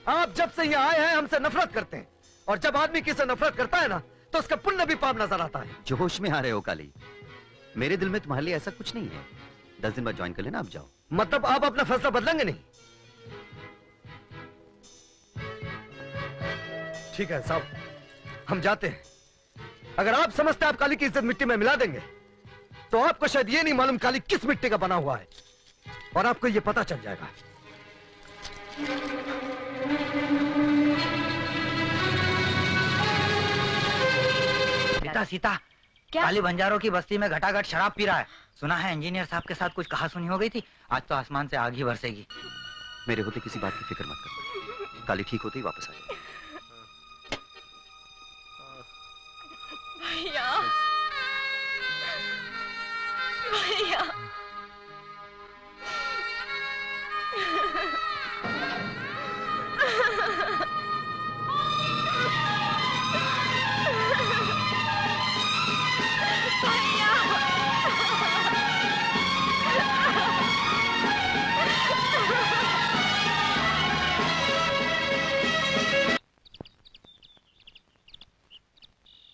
आप जब से यहाँ आए हैं हमसे नफरत करते हैं, और जब आदमी किसी से नफरत करता है ना तो उसका पुण्य भी पाप नजर आता है। जोश में आ रहे हो काली, मेरे दिल में तुम्हारे लिए ऐसा कुछ नहीं है। 10 दिन बाद ज्वाइन कर लेना, आप जाओ। मतलब आप अपना फैसला बदलेंगे नहीं? ठीक है साहब, हम जाते हैं। अगर आप समझते हैं आप काली की इज्जत मिट्टी में मिला देंगे, तो आपको शायद ये नहीं मालूम काली किस मिट्टी का बना हुआ है, और आपको ये पता चल जाएगा। सीता सीता, काली बंजारों की बस्ती में घटाघट शराब पी रहा है। सुना है इंजीनियर साहब के साथ कुछ कहा सुनी हो गई थी। आज तो आसमान से आग ही बरसेगी। मेरे होते किसी बात की फिक्र मत करो, काली ठीक होते ही वापस आ जाए। भैया, भैया,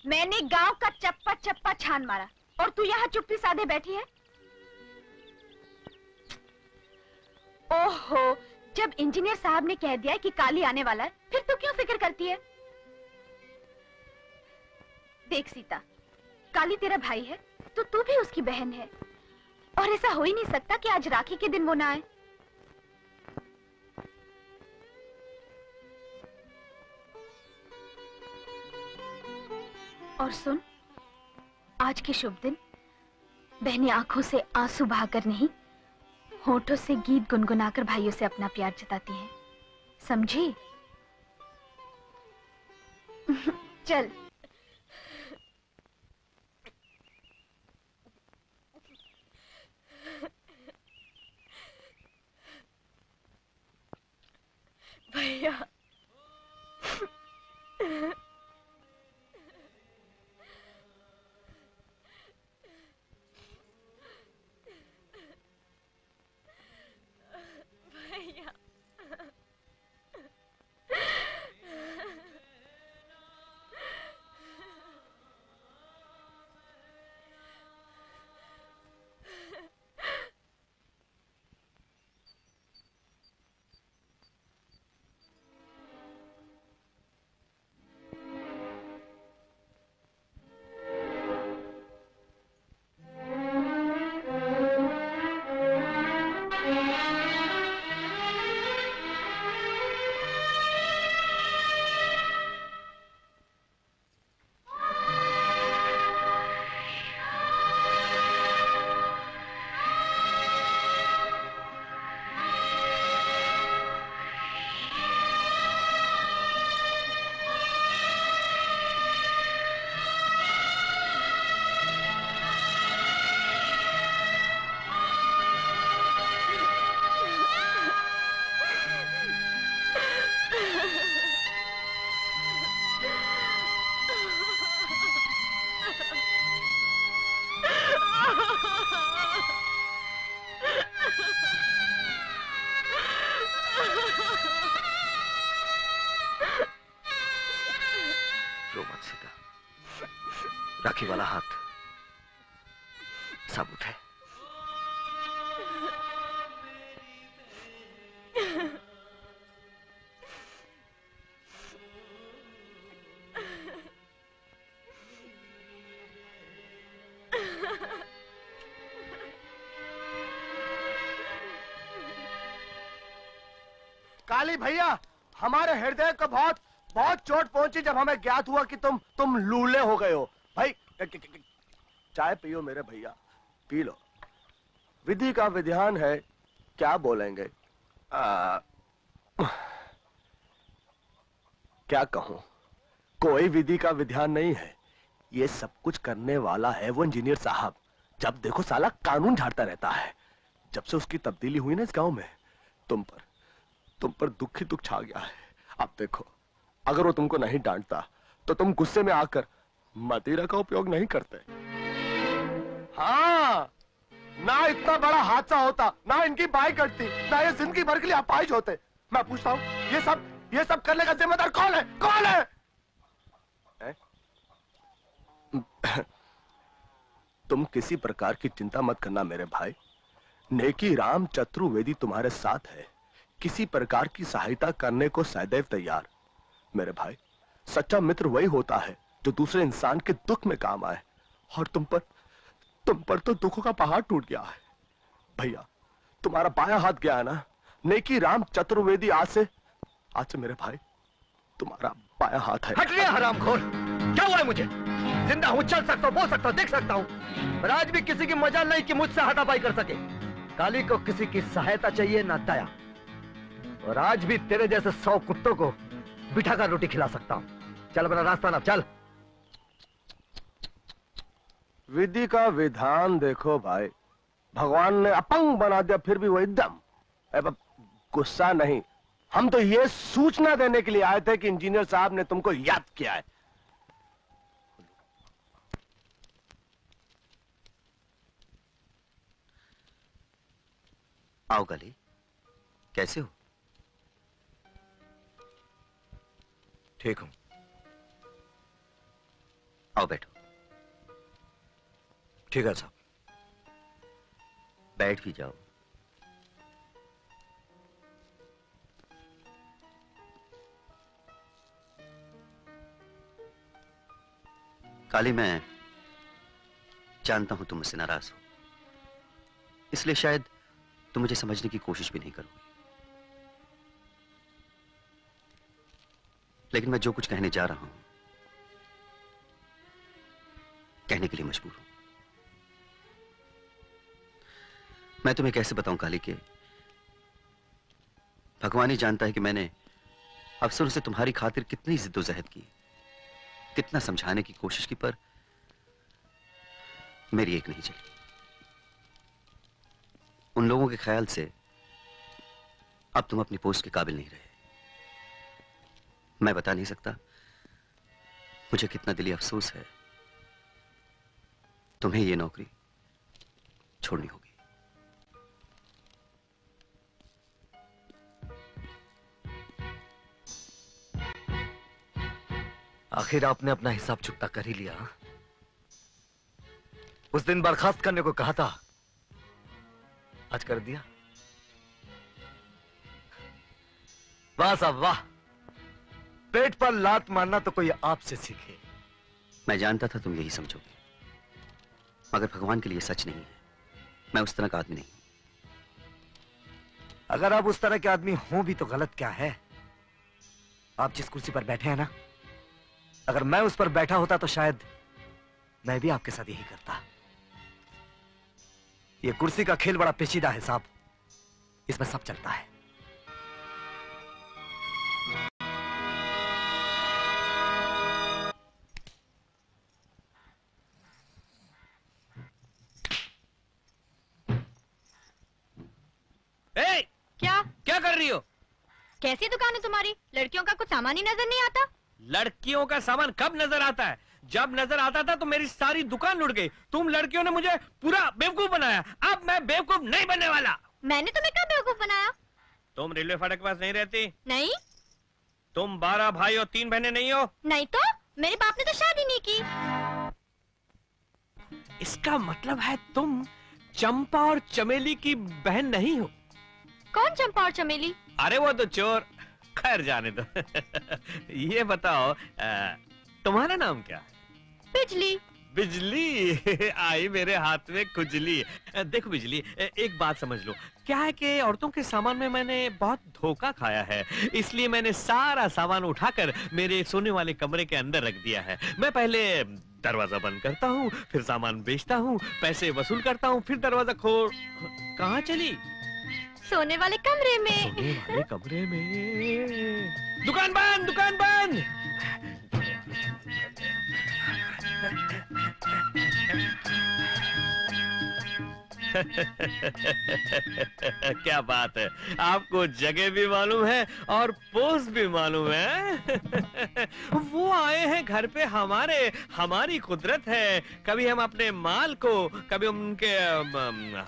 मैंने गांव का चप्पा चप्पा छान मारा और तू यहाँ चुप्पी साधे बैठी है। ओहो, जब इंजीनियर साहब ने कह दिया कि काली आने वाला है, फिर तू क्यों फिक्र करती है? देख सीता, काली तेरा भाई है तो तू भी उसकी बहन है, और ऐसा हो ही नहीं सकता कि आज राखी के दिन वो ना आए। और सुन, आज के शुभ दिन बहनें आंखों से आंसू बहाकर नहीं, होठों से गीत गुनगुनाकर भाइयों से अपना प्यार जताती हैं, समझी? चल। भैया, राखी वाला हाथ साबुत है। काली भैया, हमारे हृदय को बहुत बहुत चोट पहुंची जब हमें ज्ञात हुआ कि तुम लूले हो गए हो। भाई चाय पियो मेरे भैया, पी लो। विधि का विधान है, क्या बोलेंगे? क्या कहूं, कोई विधि का विधान नहीं है। ये सब कुछ करने वाला है वो इंजीनियर साहब। जब देखो साला कानून झाड़ता रहता है। जब से उसकी तब्दीली हुई ना इस गांव में, तुम पर दुख ही दुख छा गया है। अब देखो, अगर वो तुमको नहीं डांटता तो तुम गुस्से में आकर मदिरा का उपयोग नहीं करते। हाँ, ना इतना बड़ा हादसा होता, ना इनकी बाइक कटती, ना ये जिंदगी भर के लिए अपाहिज होते। मैं पूछता हूँ, ये सब करने का जिम्मेदार कौन है? कौन है? तुम किसी प्रकार की चिंता मत करना मेरे भाई। नेकी राम चतुर्वेदी तुम्हारे साथ है, किसी प्रकार की सहायता करने को सदैव तैयार। मेरे भाई, सच्चा मित्र वही होता है जो दूसरे इंसान के दुख में काम आए। और तुम पर तो दुखों का पहाड़ टूट गया है। भैया, तुम्हारा बायां हाथ गया है ना, नेकी राम चतुर्वेदी आज से मेरे भाई तुम्हारा बायां हाथ है। हट गया हरामखोर, क्या हुआ है मुझे? जिंदा हूं, चल सकता हूं, बोल सकता हूं, देख सकता हूं, पर आज भी किसी की मजाल नहीं कि मुझसे हाथापाई कर सके। काली को किसी की सहायता चाहिए ना दया, और आज भी तेरे जैसे 100 कुत्तों को बिठाकर रोटी खिला सकता हूं। चल अपना रास्ता ना, चल। विधि का विधान देखो भाई, भगवान ने अपंग बना दिया फिर भी वही दम। गुस्सा नहीं, हम तो ये सूचना देने के लिए आए थे कि इंजीनियर साहब ने तुमको याद किया है। आओ काली, कैसे हो? ठीक हूं। आओ बैठो। ठीक है साहब। बैठ भी जाओ। काली, मैं जानता हूं तुम मुझसे नाराज हो, इसलिए शायद तुम मुझे समझने की कोशिश भी नहीं करोगे। लेकिन मैं जो कुछ कहने जा रहा हूं, कहने के लिए मजबूर हूं। मैं तुम्हें कैसे बताऊं काली के भगवान ही जानता है कि मैंने अफसरों से तुम्हारी खातिर कितनी जिद्दोजहद की, कितना समझाने की कोशिश की, पर मेरी एक नहीं चली। उन लोगों के ख्याल से अब तुम अपनी पोस्ट के काबिल नहीं रहे। मैं बता नहीं सकता मुझे कितना दिली अफसोस है। तुम्हें यह नौकरी छोड़नी होगी। आखिर आपने अपना हिसाब चुकता कर ही लिया। उस दिन बर्खास्त करने को कहा था, आज कर दिया। वाह साहब वाह, पेट पर लात मारना तो कोई आपसे सीखे। मैं जानता था तुम यही समझोगे, मगर भगवान के लिए सच नहीं है। मैं उस तरह का आदमी नहीं। अगर आप उस तरह के आदमी हो भी तो गलत क्या है? आप जिस कुर्सी पर बैठे हैं ना, अगर मैं उस पर बैठा होता तो शायद मैं भी आपके साथ यही करता। ये कुर्सी का खेल बड़ा पेचीदा है साहब, इसमें सब चलता है। क्या कर रही हो? कैसी दुकान है तुम्हारी? लड़कियों का कुछ सामान ही नजर नहीं आता। लड़कियों का सामान कब नजर आता है? जब नजर आता था तो मेरी सारी दुकान लुट गई। तुम लड़कियों ने मुझे पूरा बेवकूफ बनाया। अब मैं बेवकूफ नहीं बनने वाला। मैंने तुम्हें कब बेवकूफ बनाया? तुम रेलवे फाटक के पास नहीं रहती? नहीं। तुम 12 भाई और 3 बहनें नहीं हो? नहीं तो मेरे बाप ने तो शादी नहीं की। इसका मतलब है तुम चंपा और चमेली की बहन नहीं हो। कौन चंपा और चमेली? अरे वो तो चोर, खैर जाने दो। ये बताओ तुम्हारा नाम क्या है? बिजली। बिजली आई मेरे हाथ में खुजली। देखो बिजली, एक बात समझ लो, क्या है कि औरतों के सामान में मैंने बहुत धोखा खाया है, इसलिए मैंने सारा सामान उठाकर मेरे सोने वाले कमरे के अंदर रख दिया है। मैं पहले दरवाजा बंद करता हूँ, फिर सामान बेचता हूँ, पैसे वसूल करता हूँ, फिर दरवाजा खोल। कहाँ चली? सोने वाले कमरे में। सोने वाले कमरे में। दुकान बंद, दुकान बंद। क्या बात है, आपको जगह भी मालूम है और पोस्ट भी मालूम है। वो आए हैं घर पे हमारे, हमारी कुदरत है, कभी हम अपने माल को, कभी उनके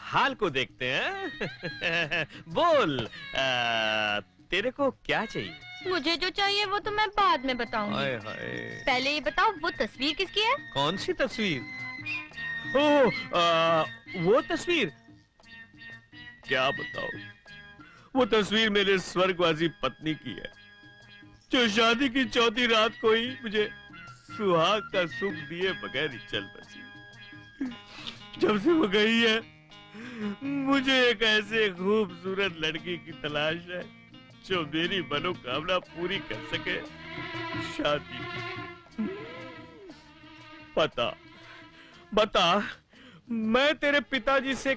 हाल को देखते हैं। बोल तेरे को क्या चाहिए? मुझे जो चाहिए वो तो मैं बाद में बताऊंगी। हाय हाय। पहले ये बताओ वो तस्वीर किसकी है? कौन सी तस्वीर? वो तस्वीर क्या बताओ, वो तस्वीर मेरे स्वर्गवासी पत्नी की है, जो शादी की चौथी रात को ही मुझे सुहाग का सुख दिए बगैर ही चल बसी। जब से वो गई है मुझे एक ऐसे खूबसूरत लड़की की तलाश है जो मेरी मनोकामना पूरी कर सके, शादी। बता मैं तेरे पिताजी से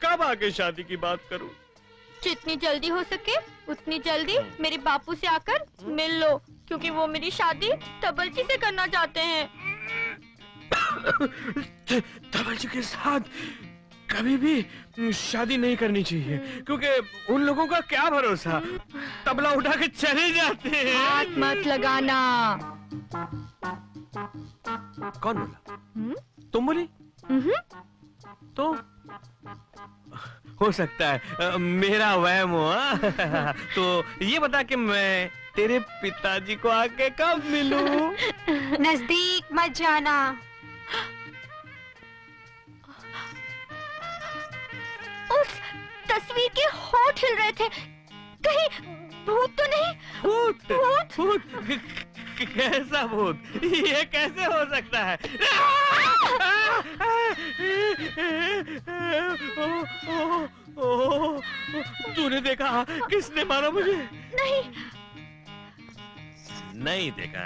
कब आके शादी की बात करूं? जितनी जल्दी हो सके उतनी जल्दी मेरे बापू से आकर मिल लो, क्योंकि वो मेरी शादी तबलची से करना चाहते हैं। तबलची के साथ कभी भी शादी नहीं करनी चाहिए, क्योंकि उन लोगों का क्या भरोसा, तबला उठा के चले जाते हैं। हाथ मत लगाना। कौन बोला? तुम बोली? तो हो सकता है मेरा वहम हुआ। तो ये बता कि मैं तेरे पिताजी को आके कब मिलूं? नजदीक मत जाना। उस तस्वीर के होठ हिल रहे थे, कहीं भूत तो नहीं? भूत? भूत? कैसा भूत? ये कैसे हो सकता है? तूने देखा? किसने मारा मुझे? नहीं देखा?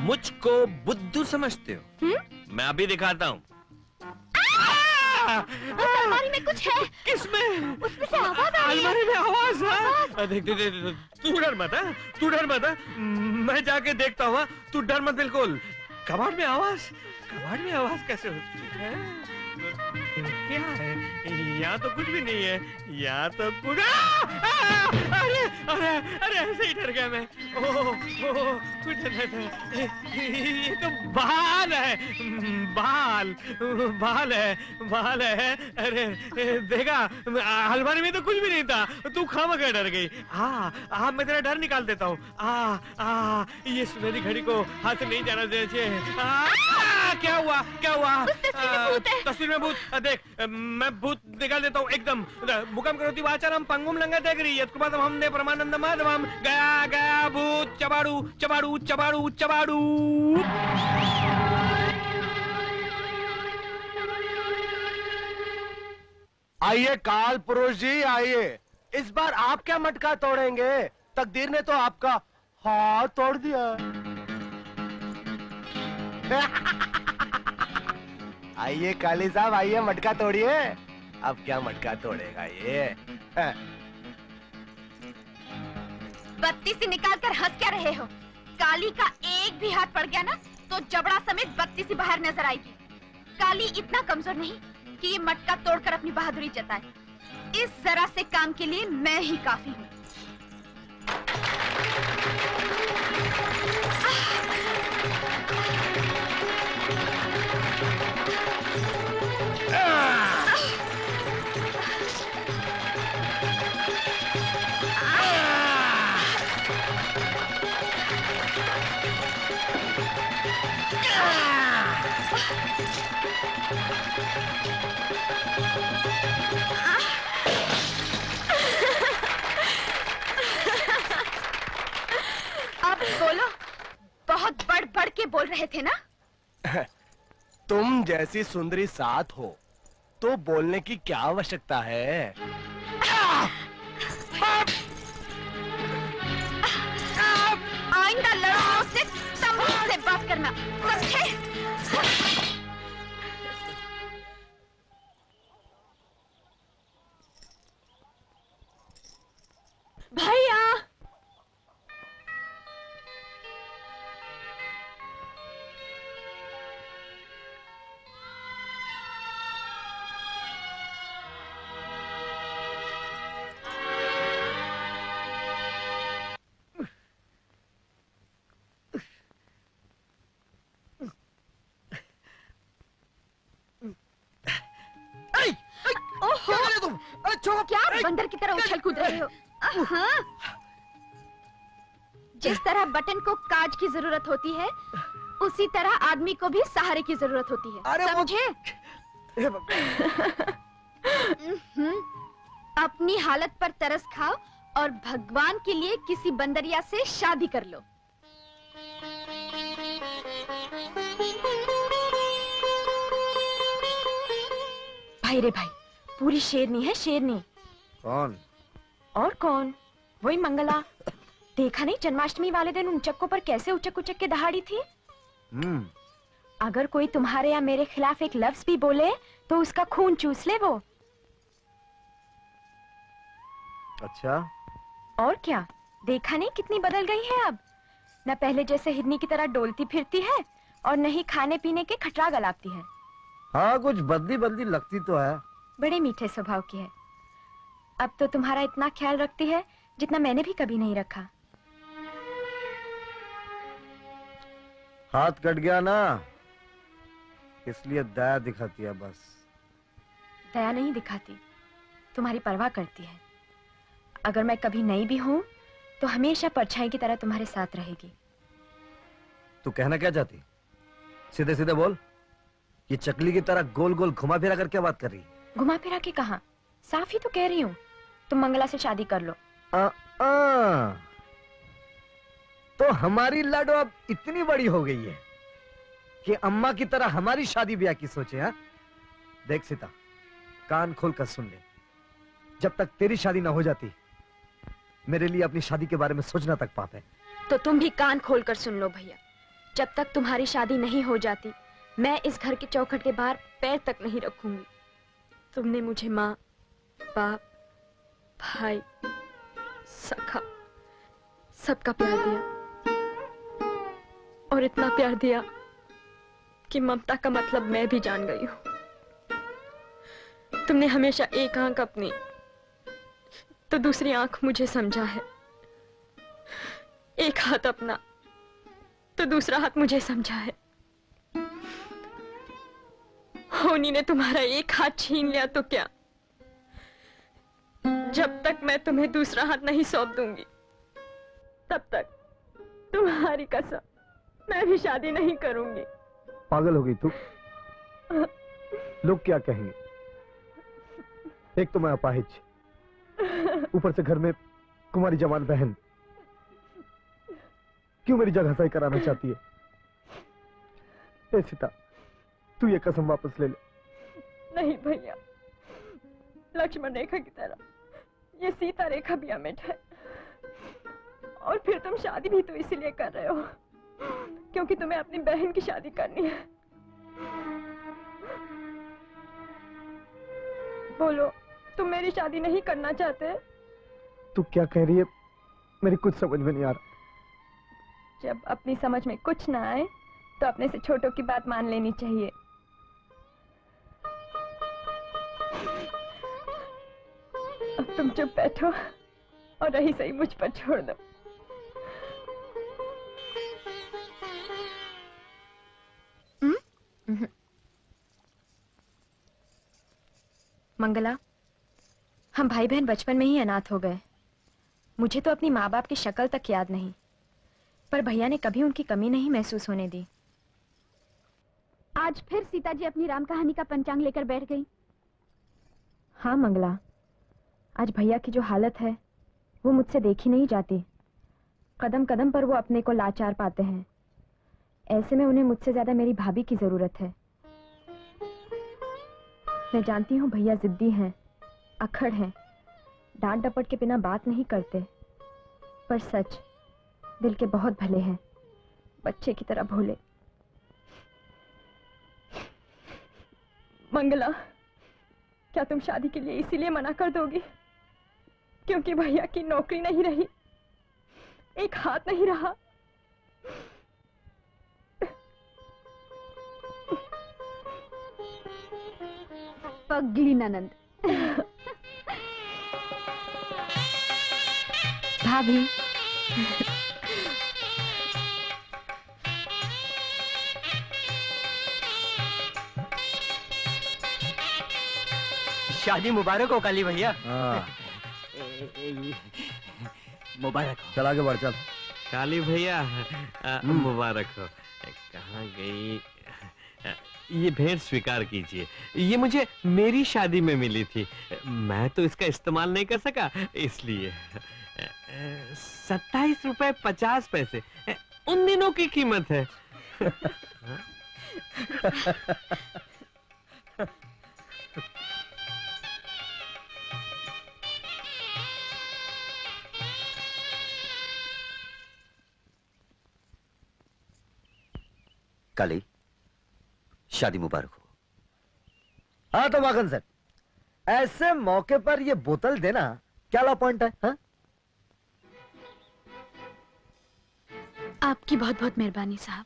मुझको बुद्धू समझते हो? मैं अभी दिखाता हूँ। अलमारी में कुछ है। किसमें? उसमें से आवाज आ रही है। अलमारी में आवाज है। देख तू डर मत, तू डर मत, मैं जाके देखता हूँ। तू डर मत बिल्कुल। कबाड़ में आवाज? कबाड़ में आवाज कैसे होती है? क्या है? यहाँ तो कुछ भी नहीं है, यहाँ तो कुछ। अरे अरे अरे ऐसे ही डर गया मैं। कुछ ये तो बाल है, बाल है। अरे देखा, अलमारी में तो कुछ भी नहीं था, तू खामखा डर गई। हाँ मैं तेरा डर निकाल देता हूँ। ये सुनहरी घड़ी को हाथ से नहीं जाना देना चाहिए। क्या हुआ? तस्वीर में भूत? देख मैं भूत निकाल देता हूँ एकदम। मुकम करोति वाचारम पंगुम लंघते गिरियत कृपातम हमने परमानंद माधवम। गया गया भूत चबाड़ू चबाड़ू चबाड़ू चबाड़ू। आइए काल पुरुष जी, आइए। इस बार आप क्या मटका तोड़ेंगे? तकदीर ने तो आपका हाथ तोड़ दिया। आइए काली साहब, आइए मटका तोड़िए। अब क्या मटका तोड़ेगा ये? बत्ती से निकाल कर हंस क्या रहे हो? काली का एक भी हाथ पड़ गया ना तो जबड़ा समेत बत्ती से बाहर नजर आएगी। काली इतना कमजोर नहीं कि ये मटका तोड़कर अपनी बहादुरी जताए। इस जरा से काम के लिए मैं ही काफी हूँ। अब बोलो, बहुत बढ़ बढ़ के बोल रहे थे ना? तुम जैसी सुंदरी साथ हो तो बोलने की क्या आवश्यकता है? आइंदा लड़कों से तमीज से बात करना, समझे? भैया, क्या बंदर की तरह उछल कूद रहे हो? हाँ। जिस तरह बटन को काज की जरूरत होती है, उसी तरह आदमी को भी सहारे की जरूरत होती है। अरे समझे? अपनी हालत पर तरस खाओ और भगवान के लिए किसी बंदरिया से शादी कर लो। भाई रे भाई, पूरी शेरनी है, शेरनी। कौन? और कौन? वही मंगला। देखा नहीं जन्माष्टमी वाले दिन उन चक्कों पर कैसे उचक उचक के दहाड़ी थी? अगर कोई तुम्हारे या मेरे खिलाफ एक लफ्ज भी बोले तो उसका खून चूस ले वो। अच्छा। और क्या, देखा नहीं कितनी बदल गई है अब। न पहले जैसे हिरनी की तरह डोलती फिरती है और न ही खाने पीने के खटरा गलाती है। हाँ, कुछ बदली बदली लगती तो है। बड़े मीठे स्वभाव की है। अब तो तुम्हारा इतना ख्याल रखती है जितना मैंने भी कभी नहीं रखा। हाथ कट गया ना, इसलिए दया दिखाती है बस। दया नहीं दिखाती, तुम्हारी परवाह करती है। अगर मैं कभी नहीं भी हूं तो हमेशा परछाई की तरह तुम्हारे साथ रहेगी। तू कहना क्या चाहती? सीधे सीधे बोल। ये चकली की तरह गोल गोल घुमा फिरा कर क्या बात कर रही? घुमा फिरा के कहा, साफ ही तो कह रही हूँ, तुम मंगला से शादी कर लो। तो हमारी लाडो अब इतनी बड़ी हो गई है कि अम्मा की तरह हमारी शादी ब्याह की सोचे। हाँ, देख सीता, कान खोल कर सुन ले। जब तक तेरी शादी ना हो जाती, मेरे लिए अपनी शादी के बारे में सोचना तक पाप है। तो तुम भी कान खोल कर सुन लो भैया। जब तक तुम्हारी शादी नहीं हो जाती, मैं इस घर के चौखट के बाहर पैर तक नहीं रखूंगी। तुमने मुझे माँ, बाप, भाई, सखा, सबका प्यार दिया और इतना प्यार दिया कि ममता का मतलब मैं भी जान गई हूँ। तुमने हमेशा एक आंख अपनी तो दूसरी आंख मुझे समझा है, एक हाथ अपना तो दूसरा हाथ मुझे समझा है। होनी ने तुम्हारा एक हाथ छीन लिया तो क्या, जब तक मैं तुम्हें दूसरा हाथ नहीं सौंप दूंगी तब तक तुम्हारी कसम मैं भी शादी नहीं करूंगी। पागल हो गई तू? लोग क्या कहेंगे? एक तो मैं अपाहिज, ऊपर से घर में कुमारी जवान बहन। क्यों मेरी जगह सही कराना चाहती है? ए सीता, तू ये कसम वापस ले ले। नहीं भैया, लक्ष्मण रेखा की तरह ये सीता रेखा भी अमिट है। और फिर तुम शादी भी तो इसीलिए कर रहे हो क्योंकि तुम्हें अपनी बहन की शादी करनी है। बोलो, तुम मेरी शादी नहीं करना चाहते? तू क्या कह रही है? मेरी कुछ समझ में नहीं आ रहा। जब अपनी समझ में कुछ ना आए तो अपने से छोटों की बात मान लेनी चाहिए। अब तुम चुप बैठो और रही सही मुझ पर छोड़ दो। मंगला, हम भाई बहन बचपन में ही अनाथ हो गए। मुझे तो अपनी माँ बाप की शक्ल तक याद नहीं, पर भैया ने कभी उनकी कमी नहीं महसूस होने दी। आज फिर सीता जी अपनी राम कहानी का पंचांग लेकर बैठ गई। हाँ मंगला, आज भैया की जो हालत है वो मुझसे देखी नहीं जाती। कदम कदम पर वो अपने को लाचार पाते हैं। ऐसे में उन्हें मुझसे ज्यादा मेरी भाभी की जरूरत है। मैं जानती हूँ भैया जिद्दी हैं, अखड़ हैं, डांट डपट के बिना बात नहीं करते, पर सच दिल के बहुत भले हैं, बच्चे की तरह भोले। मंगला, क्या तुम शादी के लिए इसीलिए मना कर दोगी क्योंकि भैया की नौकरी नहीं रही, एक हाथ नहीं रहा? पगली ननंद। भाभी, शादी मुबारक हो काली भैया। मुबारक। चल आगे बढ़, चल। काली भैया मुबारक हो। कहाँ गई? ये भेंट स्वीकार कीजिए, ये मुझे मेरी शादी में मिली थी, मैं तो इसका इस्तेमाल नहीं कर सका, इसलिए 27 रुपए 50 पैसे उन दिनों की कीमत है। काली, शादी मुबारक हो। हाँ तो माखन सर, ऐसे मौके पर ये बोतल देना क्या ला पॉइंट है? हा? आपकी बहुत बहुत मेहरबानी साहब।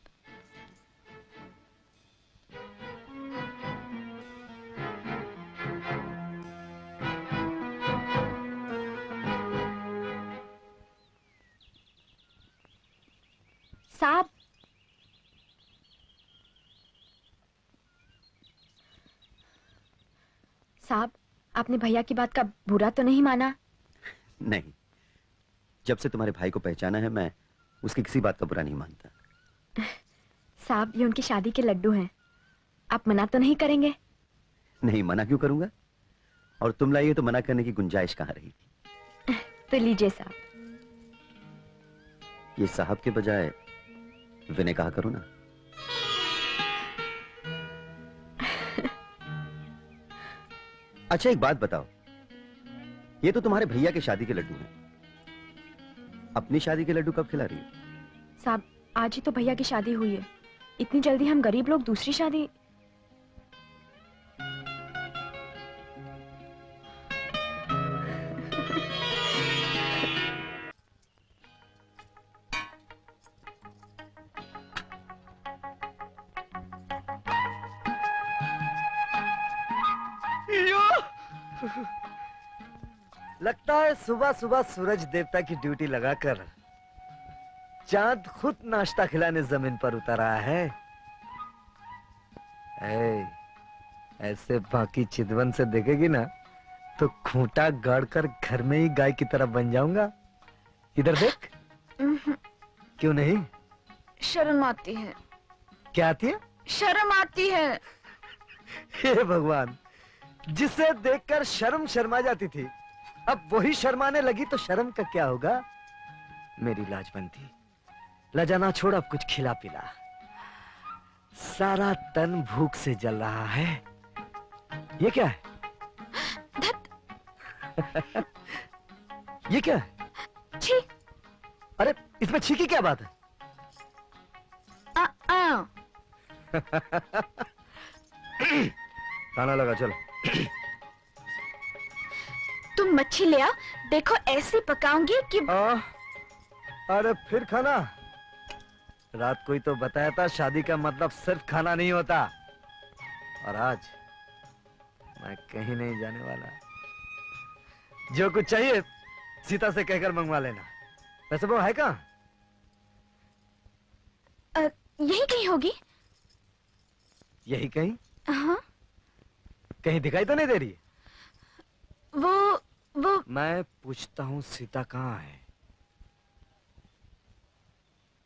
साहब, साहब, आपने भैया की बात का बुरा तो नहीं माना? नहीं, जब से तुम्हारे भाई को पहचाना है मैं उसकी किसी बात का बुरा नहीं मानता। साहब, ये उनकी शादी के लड्डू हैं, आप मना तो नहीं करेंगे? नहीं, मना क्यों करूंगा? और तुम लाइए तो मना करने की गुंजाइश कहाँ रही? तो लीजिए साहब। ये साहब के बजाय विनय कहा करो ना। अच्छा एक बात बताओ, ये तो तुम्हारे भैया के शादी के लड्डू हैं, अपनी शादी के लड्डू कब खिला रही हो? साहब, आज ही तो भैया की शादी हुई है, इतनी जल्दी हम गरीब लोग दूसरी शादी? लगता है सुबह सुबह सूरज देवता की ड्यूटी लगाकर चांद खुद नाश्ता खिलाने जमीन पर उतर आया है। ऐसे बाकी चितवन से देखेगी ना तो खूंटा गाड़कर घर में ही गाय की तरह बन जाऊंगा। इधर देख। क्यों नहीं? शर्म आती है। क्या आती है? शर्म आती है। हे भगवान, जिसे देखकर शर्म शर्मा जाती थी अब वही शर्माने लगी तो शर्म का क्या होगा? मेरी लाजबंदी, लजाना छोड़, अब कुछ खिला पिला। सारा तन भूख से जल रहा है। ये क्या है? ये क्या है? छी। अरे इसमें छी की क्या बात है? खाना लगा, चलो। तुम मच्छी ले आ, देखो ऐसे पकाऊंगी कि अरे फिर खाना? रात को ही तो बताया था शादी का मतलब सिर्फ खाना नहीं होता। और आज मैं कहीं नहीं जाने वाला। जो कुछ चाहिए सीता से कहकर मंगवा लेना। वैसे वो है कहाँ? यही कहीं होगी। यही कहीं? हाँ। कहीं दिखाई तो नहीं दे रही? वो मैं पूछता हूँ सीता कहाँ है?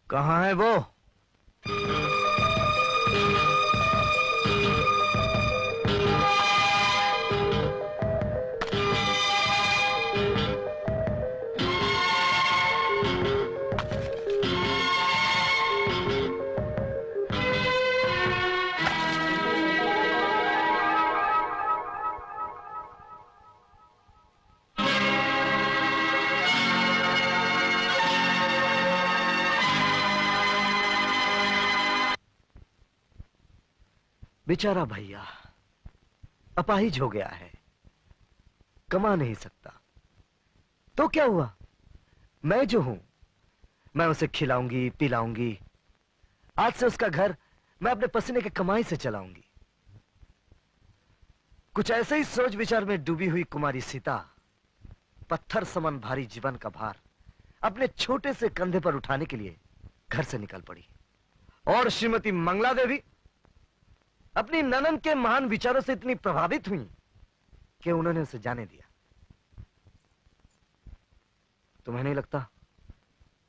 कहाँ है वो? बेचारा भैया अपाहिज हो गया है, कमा नहीं सकता। तो क्या हुआ, मैं जो हूं मैं उसे खिलाऊंगी पिलाऊंगी। आज से उसका घर मैं अपने पसीने के कमाई से चलाऊंगी। कुछ ऐसे ही सोच विचार में डूबी हुई कुमारी सीता पत्थर समान भारी जीवन का भार अपने छोटे से कंधे पर उठाने के लिए घर से निकल पड़ी। और श्रीमती मंगला देवी अपनी ननद के महान विचारों से इतनी प्रभावित हुई कि उन्होंने उसे जाने दिया। तुम्हें नहीं लगता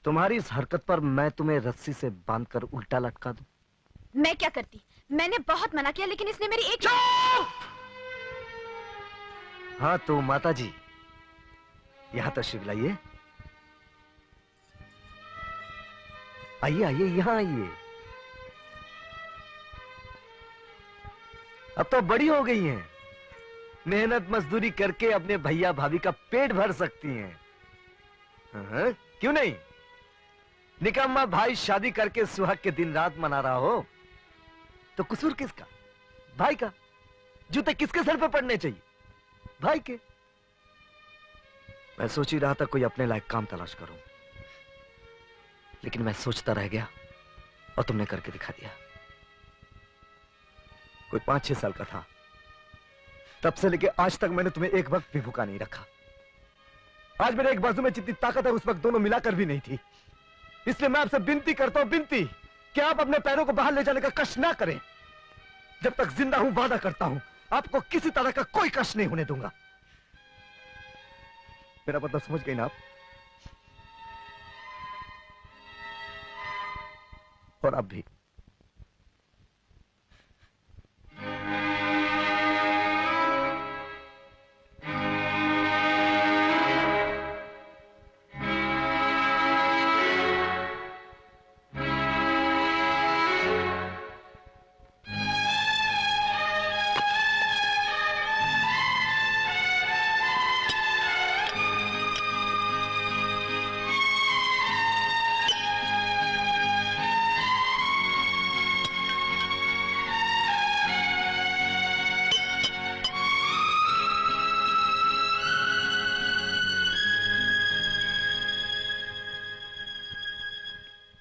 तुम्हारी इस हरकत पर मैं तुम्हें रस्सी से बांधकर उल्टा लटका दूं? मैं क्या करती, मैंने बहुत मना किया लेकिन इसने मेरी एक। हाँ तो माता जी यहां तशरीफ लाइए, आइए आइए यहां आइए। अब तो बड़ी हो गई हैं, मेहनत मजदूरी करके अपने भैया भाभी का पेट भर सकती हैं। हाँ, क्यों नहीं? निकम्मा भाई शादी करके सुहाग के दिन रात मना रहा हो तो कसूर किसका? भाई का। जूते किसके सर पे पड़ने चाहिए? भाई के। मैं सोच ही रहा था कोई अपने लायक काम तलाश करूं, लेकिन मैं सोचता रह गया और तुमने करके दिखा दिया। कोई 5-6 साल का था, तब से लेके आज तक मैंने तुम्हें एक वक्त भी भूखा नहीं रखा। आज मेरे एक बाजू में जितनी ताकत है उस वक्त दोनों मिलाकर भी नहीं थी। इसलिए मैं आपसे विनती करता हूं, विनती कि आप अपने पैरों को बाहर ले जाने का कष्ट ना करें। जब तक जिंदा हूं वादा करता हूं आपको किसी तरह का कोई कष्ट नहीं होने दूंगा। मेरा मतलब समझ गई ना आप? और अब भी।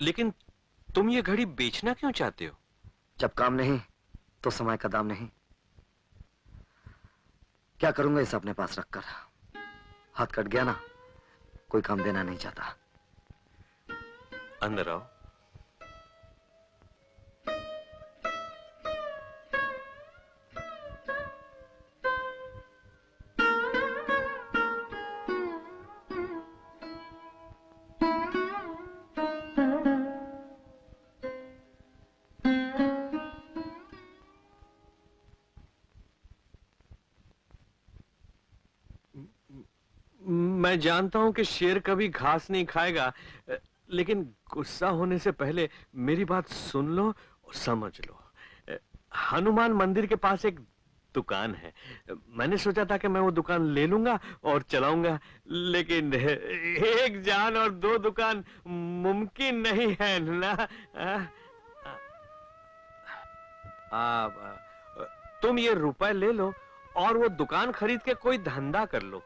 लेकिन तुम ये घड़ी बेचना क्यों चाहते हो? जब काम नहीं तो समय का दाम नहीं। क्या करूंगा इसे अपने पास रखकर? हाथ कट गया ना, कोई काम देना नहीं चाहता। अंदर आओ। मैं जानता हूं कि शेर कभी घास नहीं खाएगा, लेकिन गुस्सा होने से पहले मेरी बात सुन लो और समझ लो। हनुमान मंदिर के पास एक दुकान है। मैंने सोचा था कि मैं वो दुकान ले लूंगा और चलाऊंगा, लेकिन एक जान और 2 दुकान मुमकिन नहीं है ना। तुम ये रुपए ले लो और वो दुकान खरीद के कोई धंधा कर लो।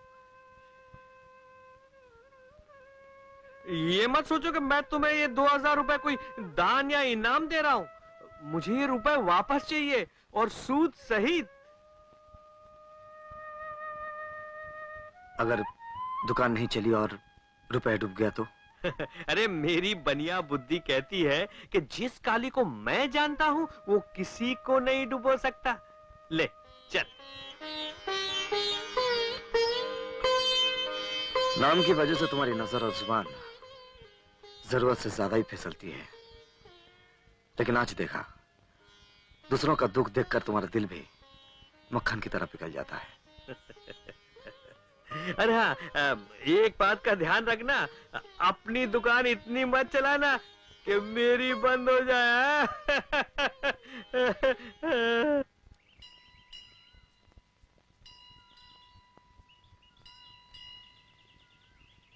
ये मत सोचो कि मैं तुम्हें ये 2000 रुपए कोई दान या इनाम दे रहा हूं। मुझे ये रुपए वापस चाहिए और सूद सहित। अगर दुकान नहीं चली और रुपए डूब गया तो? अरे मेरी बनिया बुद्धि कहती है कि जिस काली को मैं जानता हूं वो किसी को नहीं डुबो सकता। ले चल। नाम की वजह से तुम्हारी नजर और जुबान जरूरत से ज्यादा ही फिसलती है, लेकिन आज देखा दूसरों का दुख देखकर तुम्हारा दिल भी मक्खन की तरह पिघल जाता है। अरे हाँ, एक बात का ध्यान रखना, अपनी दुकान इतनी मत चलाना कि मेरी बंद हो जाए।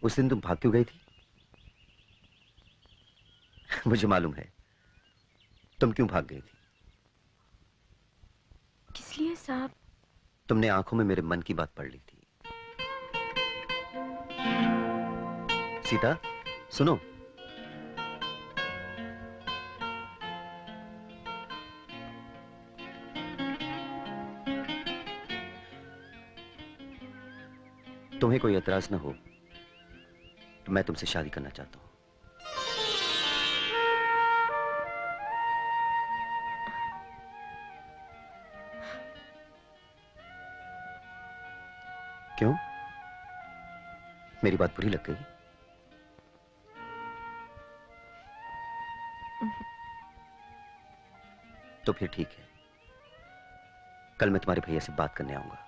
उस दिन तुम भाग क्यों गई थी? मुझे मालूम है तुम क्यों भाग गई थी। साहब। तुमने आंखों में मेरे मन की बात पढ़ ली थी। सीता सुनो, तुम्हें कोई एतराज ना हो तो मैं तुमसे शादी करना चाहता हूं। क्यों, मेरी बात बुरी लग गई? तो फिर ठीक है, कल मैं तुम्हारे भैया से बात करने आऊंगा।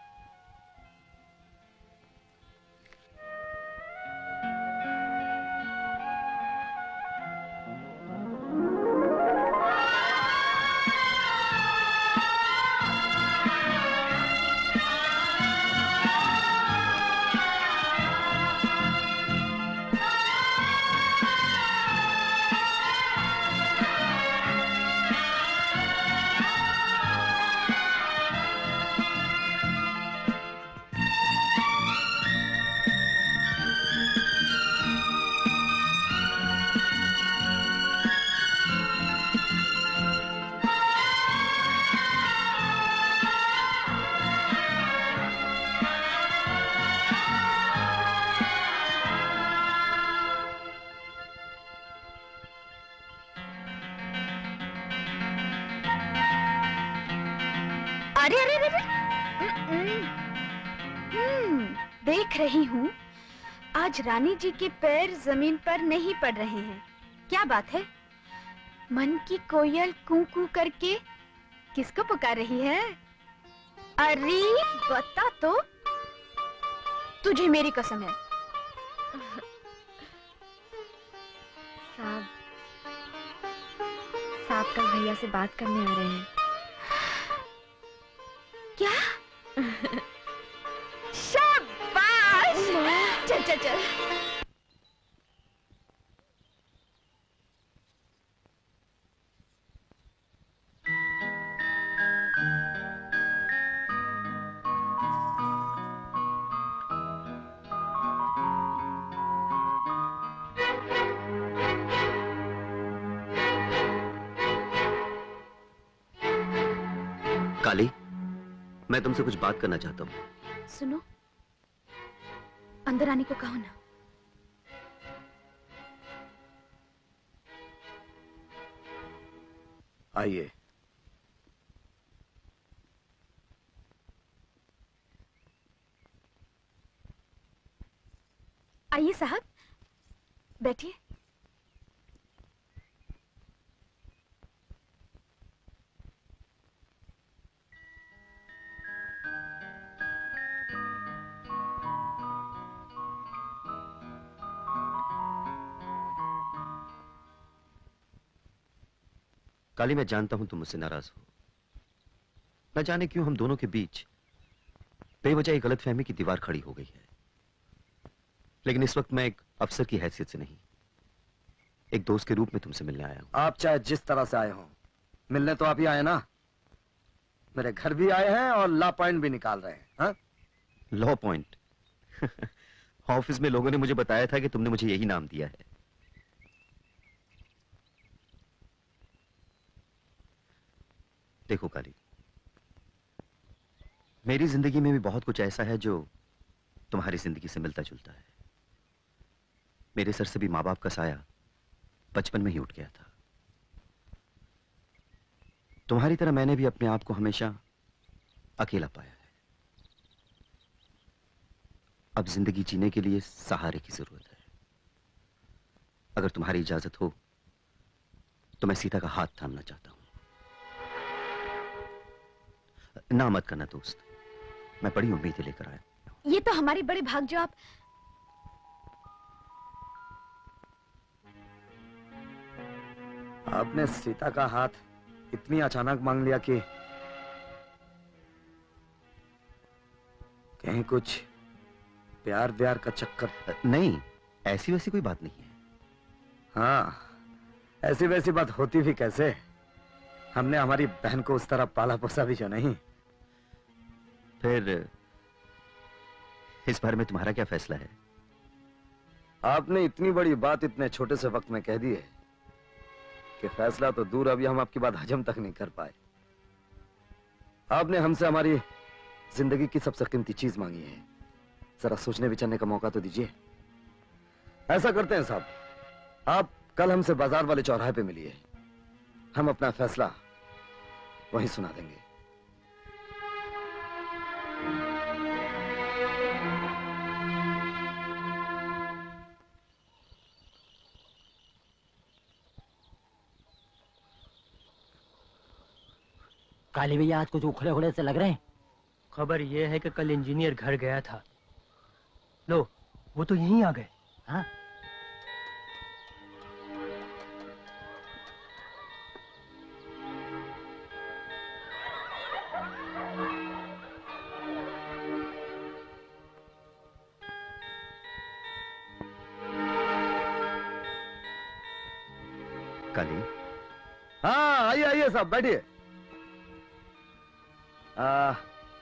अरे अरे अरे, देख रही हूँ आज रानी जी के पैर जमीन पर नहीं पड़ रहे हैं। क्या बात है? मन की कोयल कू कू करके किसको पुकार रही है? अरे बता तो, तुझे मेरी कसम है। साहब कल भैया से बात करने आ रहे हैं। क्या? शाबाश! चल चल चल। काली, मैं तुमसे कुछ बात करना चाहता हूँ। सुनो, अंदर आने को कहो ना। आइए। आइए साहब, बैठिए। काली, मैं जानता हूं तुम मुझसे नाराज हो। न जाने क्यों हम दोनों के बीच बेवजह एक गलतफहमी की दीवार खड़ी हो गई है। लेकिन इस वक्त मैं एक अफसर की हैसियत से नहीं, एक दोस्त के रूप में तुमसे मिलने आया हूं। आप चाहे जिस तरह से आए हो, मिलने तो आप ही आए ना। मेरे घर भी आए हैं और लॉ पॉइंट भी निकाल रहे हैं। हाँ? Law point? ऑफिस में लोगों ने मुझे बताया था कि तुमने मुझे यही नाम दिया है। देखो काली, मेरी जिंदगी में भी बहुत कुछ ऐसा है जो तुम्हारी जिंदगी से मिलता जुलता है। मेरे सर से भी माँ बाप का साया बचपन में ही उठ गया था। तुम्हारी तरह मैंने भी अपने आप को हमेशा अकेला पाया है। अब जिंदगी जीने के लिए सहारे की जरूरत है। अगर तुम्हारी इजाजत हो तो मैं सीता का हाथ थामना चाहता हूं। ना मत करना दोस्त, मैं बड़ी उम्मीदें लेकर आया। ये तो हमारे बड़े भाग जो आप। आपने सीता का हाथ इतनी अचानक मांग लिया कि कहीं कुछ प्यार व्यार का चक्कर? नहीं, ऐसी वैसी कोई बात नहीं है। हाँ, ऐसी वैसी बात होती भी कैसे? हमने हमारी बहन को उस तरह पाला पोसा भी जो नहीं। फिर इस बारे में तुम्हारा क्या फैसला है? आपने इतनी बड़ी बात इतने छोटे से वक्त में कह दी है कि फैसला तो दूर, अभी हम आपकी बात हजम तक नहीं कर पाए। आपने हमसे हमारी जिंदगी की सबसे कीमती चीज मांगी है, जरा सोचने विचारने का मौका तो दीजिए। ऐसा करते हैं साहब, आप कल हमसे बाजार वाले चौराहे पे मिलिए, हम अपना फैसला वहीं सुना देंगे। काली भैया आज कुछ उखड़े उखड़े से लग रहे हैं। खबर यह है कि कल इंजीनियर घर गया था। लो, वो तो यहीं आ गए। हाँ? काली, हाँ आइए आइए साहब, बैठिए।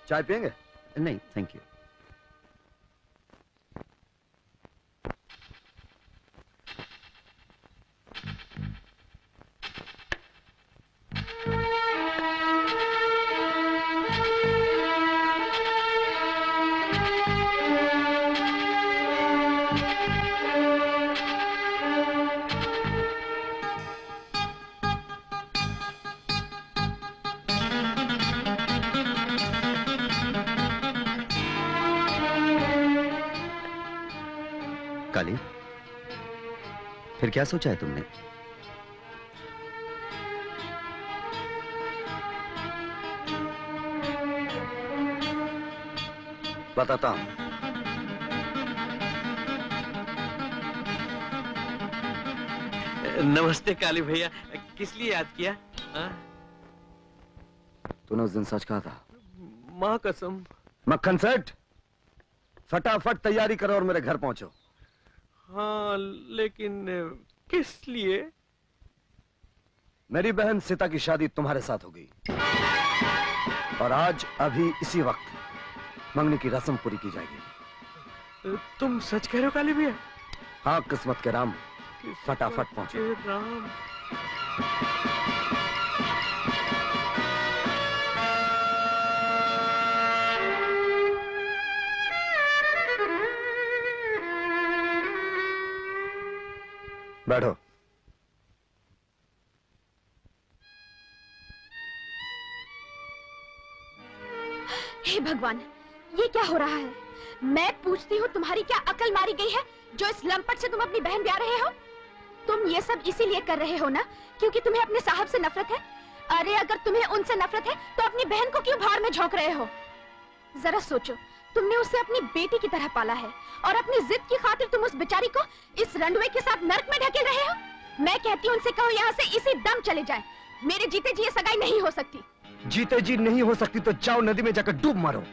चाय पियेंगे? नहीं थैंक यू। काली, फिर क्या सोचा है तुमने? बताता हूं। नमस्ते काली भैया, किस लिए याद किया? तूने उस दिन सच कहा था। माँ कसम। मक्खन सेठ, फटाफट तैयारी करो और मेरे घर पहुंचो। हाँ, लेकिन किस लिए? मेरी बहन सीता की शादी तुम्हारे साथ होगी और आज अभी इसी वक्त मंगनी की रस्म पूरी की जाएगी। तुम सच कह रहे हो काली भैया? हाँ, किस्मत के राम, फटाफट पहुंचो। राम। बैठो। हे भगवान, ये क्या हो रहा है? मैं पूछती हूँ, तुम्हारी क्या अकल मारी गई है जो इस लंपट से तुम अपनी बहन ब्याह रहे हो? तुम ये सब इसीलिए कर रहे हो ना क्योंकि तुम्हें अपने साहब से नफरत है? अरे अगर तुम्हें उनसे नफरत है तो अपनी बहन को क्यों भाड़ में झोंक रहे हो? जरा सोचो, तुमने उसे अपनी बेटी की तरह पाला है और अपनी जिद की खातिर तुम उस बेचारी को इस रंडवे के साथ नर्क में ढकेल रहे हो। मैं कहती हूँ उनसे कहो यहाँ से इसी दम चले जाए। मेरे जीते जी ये सगाई नहीं हो सकती। जीते जी नहीं हो सकती तो जाओ नदी में जाकर डूब मारो,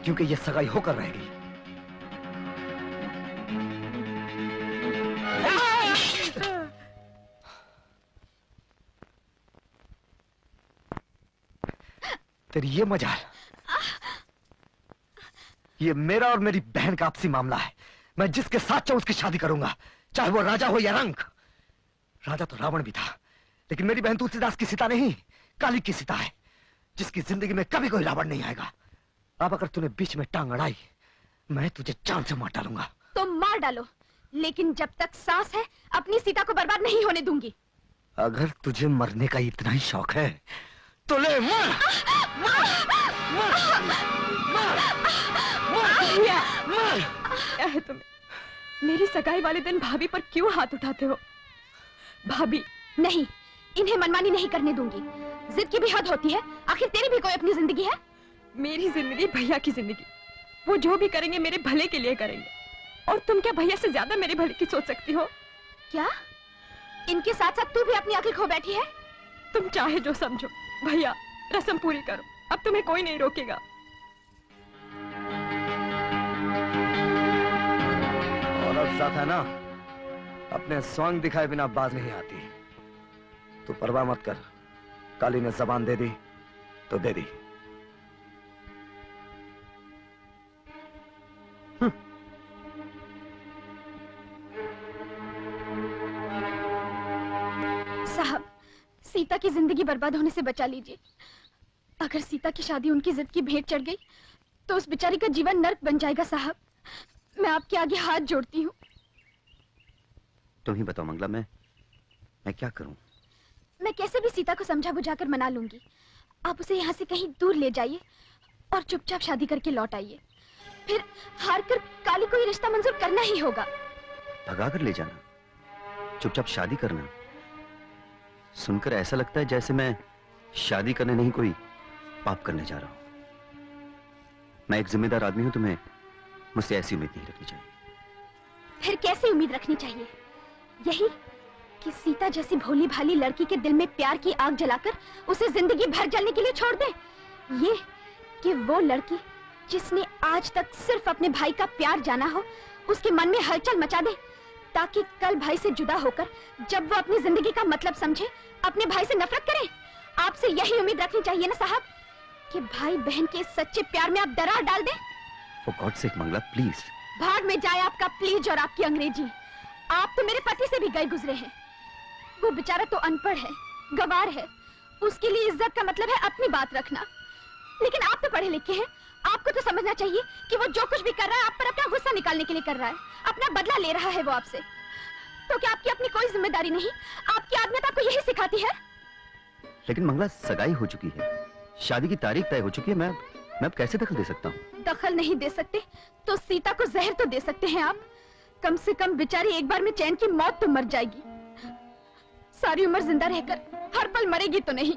क्योंकि ये सगाई होकर रहेगी। तेरी ये मजाल, ये मेरा और मेरी बहन का आपसी मामला है। मैं जिसके साथ चाहूं उसकी शादी करूंगा, चाहे वो राजा हो या रंक। राजा तो रावण भी था, लेकिन मेरी बहन तुलसीदास की सीता नहीं, काली की सीता है, जिसकी जिंदगी में कभी कोई रावण नहीं आएगा। अब अगर तूने बीच में टांग अड़ाई, मैं तुझे जान से मार डालूंगा। तो मार डालो, लेकिन जब तक सांस है अपनी सीता को बर्बाद नहीं होने दूंगी। अगर तुझे मरने का इतना ही शौक है तो ले मर। क्या है तुम्हें? मेरी सगाई वाले दिन भाभी पर क्यों हाथ उठाते हो? भाभी नहीं, इन्हें मनमानी नहीं करने दूंगी। जिद की भी हद होती है, आखिर तेरी भी कोई अपनी जिंदगी है। मेरी जिंदगी भैया की जिंदगी, वो जो भी करेंगे मेरे भले के लिए करेंगे। और तुम क्या भैया से ज्यादा मेरे भले की सोच सकती हो? क्या इनके साथ साथ तू भी अपनी अकल खो बैठी है? तुम चाहे जो समझो, भैया रस्म पूरी करो, अब तुम्हें कोई नहीं रोकेगा। औरत साथ है ना, अपने स्वांग दिखाए बिना बाज नहीं आती। तू परवाह मत कर, काली ने जबान दे दी तो दे दी। सीता की जिंदगी बर्बाद होने से बचा लीजिए। अगर सीता की शादी उनकी जिद की भेंट चढ़ गई तो उस बेचारी का जीवन नर्क बन जाएगा साहब। मैं आपके आगे हाथ जोड़ती हूँ। तुम ही बताओ मंगला, मैं क्या करूं? मैं कैसे भी सीता को समझा बुझाकर मना लूंगी। आप उसे यहाँ से कहीं दूर ले जाइए और चुपचाप शादी करके लौट आइए। फिर हार कर काली को ये रिश्ता मंजूर करना ही होगा। भगा कर ले जाना, चुपचाप शादी करना? सुनकर ऐसा लगता है जैसे मैं शादी करने नहीं कोई पाप करने जा रहा हूं। मैं एक जिम्मेदार आदमी हूं, तुम्हें मुझसे ऐसी उम्मीद नहीं रखनी चाहिए। फिर कैसी उम्मीद रखनी चाहिए? यही कि सीता जैसी भोली भाली लड़की के दिल में प्यार की आग जलाकर उसे जिंदगी भर जलने के लिए छोड़ दे। ये कि वो लड़की जिसने आज तक सिर्फ अपने भाई का प्यार जाना हो, उसके मन में हलचल मचा दे, ताकि कल भाई से जुदा होकर जब वो अपनी जिंदगी का मतलब समझे, अपने भाई से नफरत करे। आपसे यही उम्मीद रखनी चाहिए ना साहब, कि भाई बहन के सच्चे प्यार में आप दरार डाल दें। For God's sake Mangala, please. भाग में जाए आपका प्लीज और आपकी अंग्रेजी। आप तो मेरे पति से भी गए गुजरे हैं। वो बेचारा तो अनपढ़ है, गंवार है, उसके लिए इज्जत का मतलब है अपनी बात रखना। लेकिन आप तो पढ़े लिखे हैं, आपको तो समझना चाहिए कि वो जो कुछ भी कर रहा है आप पर अपना गुस्सा निकालने के लिए कर रहा है, अपना बदला ले रहा है वो आपसे। तो क्या आपकी अपनी कोई जिम्मेदारी नहीं? आपकी आत्मीयता आपको यही सिखाती है? लेकिन मंगला, सगाई हो चुकी है, शादी की तारीख तय हो चुकी है। मैं अब कैसे दखल दे सकता हूँ? दखल नहीं दे सकते तो सीता को जहर तो दे सकते हैं आप। कम से कम बेचारी एक बार में चैन की मौत तो मर जाएगी। सारी उम्र जिंदा रहकर हर पल मरेगी तो नहीं।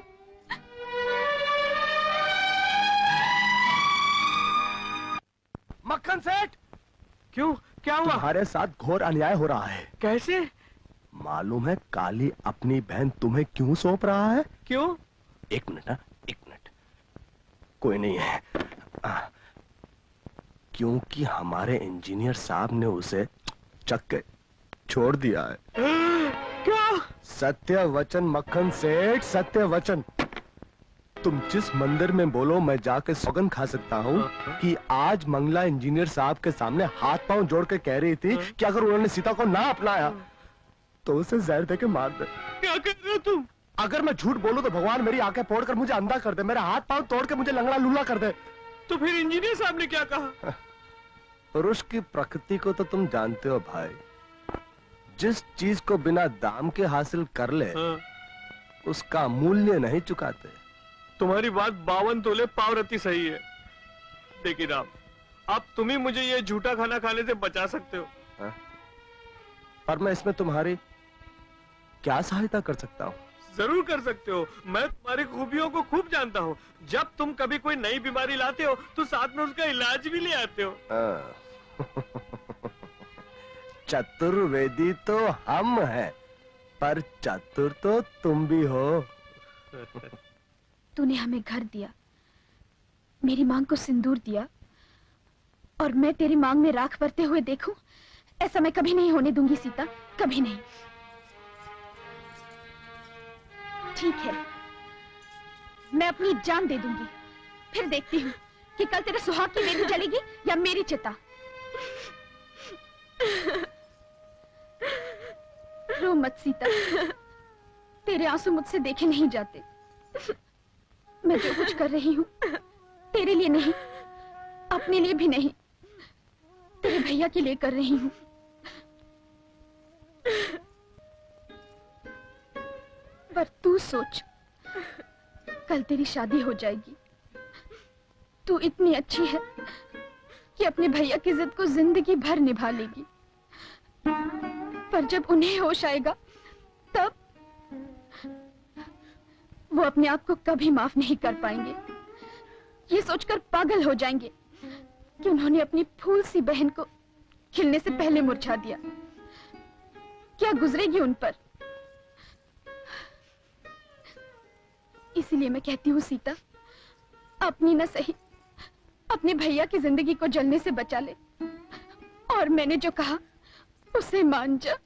मक्खन सेठ, क्यों, क्या हुआ? तुम्हारे साथ घोर अन्याय हो रहा है। कैसे? मालूम है काली अपनी बहन तुम्हें क्यों सौंप रहा है? क्यों? एक मिनट ना, एक मिनट। कोई नहीं है। क्योंकि हमारे इंजीनियर साहब ने उसे चक के छोड़ दिया है। क्या? सत्य वचन मक्खन सेठ, सत्य वचन। तुम जिस मंदिर में बोलो, मैं जाके सौगंध खा सकता हूँ कि आज मंगला इंजीनियर साहब के सामने हाथ पांव जोड़ के कह रही थी कि अगर उन्होंने सीता को ना अपनाया तो उसे जहर देके मार दे। क्या कर रहे हो तुम? अगर मैं झूठ बोलूं तो भगवान मेरी आंखें फोड़कर मुझे अंधा कर दे, मेरे हाथ पांव तोड़ के मुझे लंगड़ा लूला कर दे। तो फिर इंजीनियर साहब ने क्या कहा? पुरुष की प्रकृति को तो तुम जानते हो भाई, जिस चीज को बिना दाम के हासिल कर ले उसका मूल्य नहीं चुकाते। तुम्हारी बात 52 तोले पावरती सही है। देखिए राम, अब तुम ही मुझे ये झूठा खाना खाने से बचा सकते हो। पर मैं इसमें तुम्हारी क्या सहायता कर सकता हूँ? जरूर कर सकते हो। मैं तुम्हारी खूबियों को खूब जानता हूँ। जब तुम कभी कोई नई बीमारी लाते हो तो साथ में उसका इलाज भी ले आते हो। चतुर्वेदी तो हम हैं, पर चतुर तो तुम भी हो। तूने हमें घर दिया, मेरी मांग को सिंदूर दिया, और मैं तेरी मांग में राख भरते हुए देखूं, ऐसा मैं कभी नहीं होने दूंगी सीता, कभी नहीं। ठीक है, मैं अपनी जान दे दूंगी, फिर देखती हूँ कि कल तेरे सुहाग की वेदी जलेगी या मेरी चिता। रो मत सीता, तेरे आंसू मुझसे देखे नहीं जाते। मैं जो कुछ कर रही हूँ तेरे लिए नहीं, अपने लिए भी नहीं, तेरे भैया के लिए कर रही हूँ। पर तू सोच, कल तेरी शादी हो जाएगी। तू इतनी अच्छी है कि अपने भैया की जिद को जिंदगी भर निभा लेगी, पर जब उन्हें होश आएगा तब वो अपने आप को कभी माफ नहीं कर पाएंगे। ये सोचकर पागल हो जाएंगे कि उन्होंने अपनी फूल सी बहन को खिलने से पहले मुरझा दिया। क्या गुजरेगी उन पर? इसीलिए मैं कहती हूँ सीता, अपनी न सही अपने भैया की जिंदगी को जलने से बचा ले, और मैंने जो कहा उसे मान जा।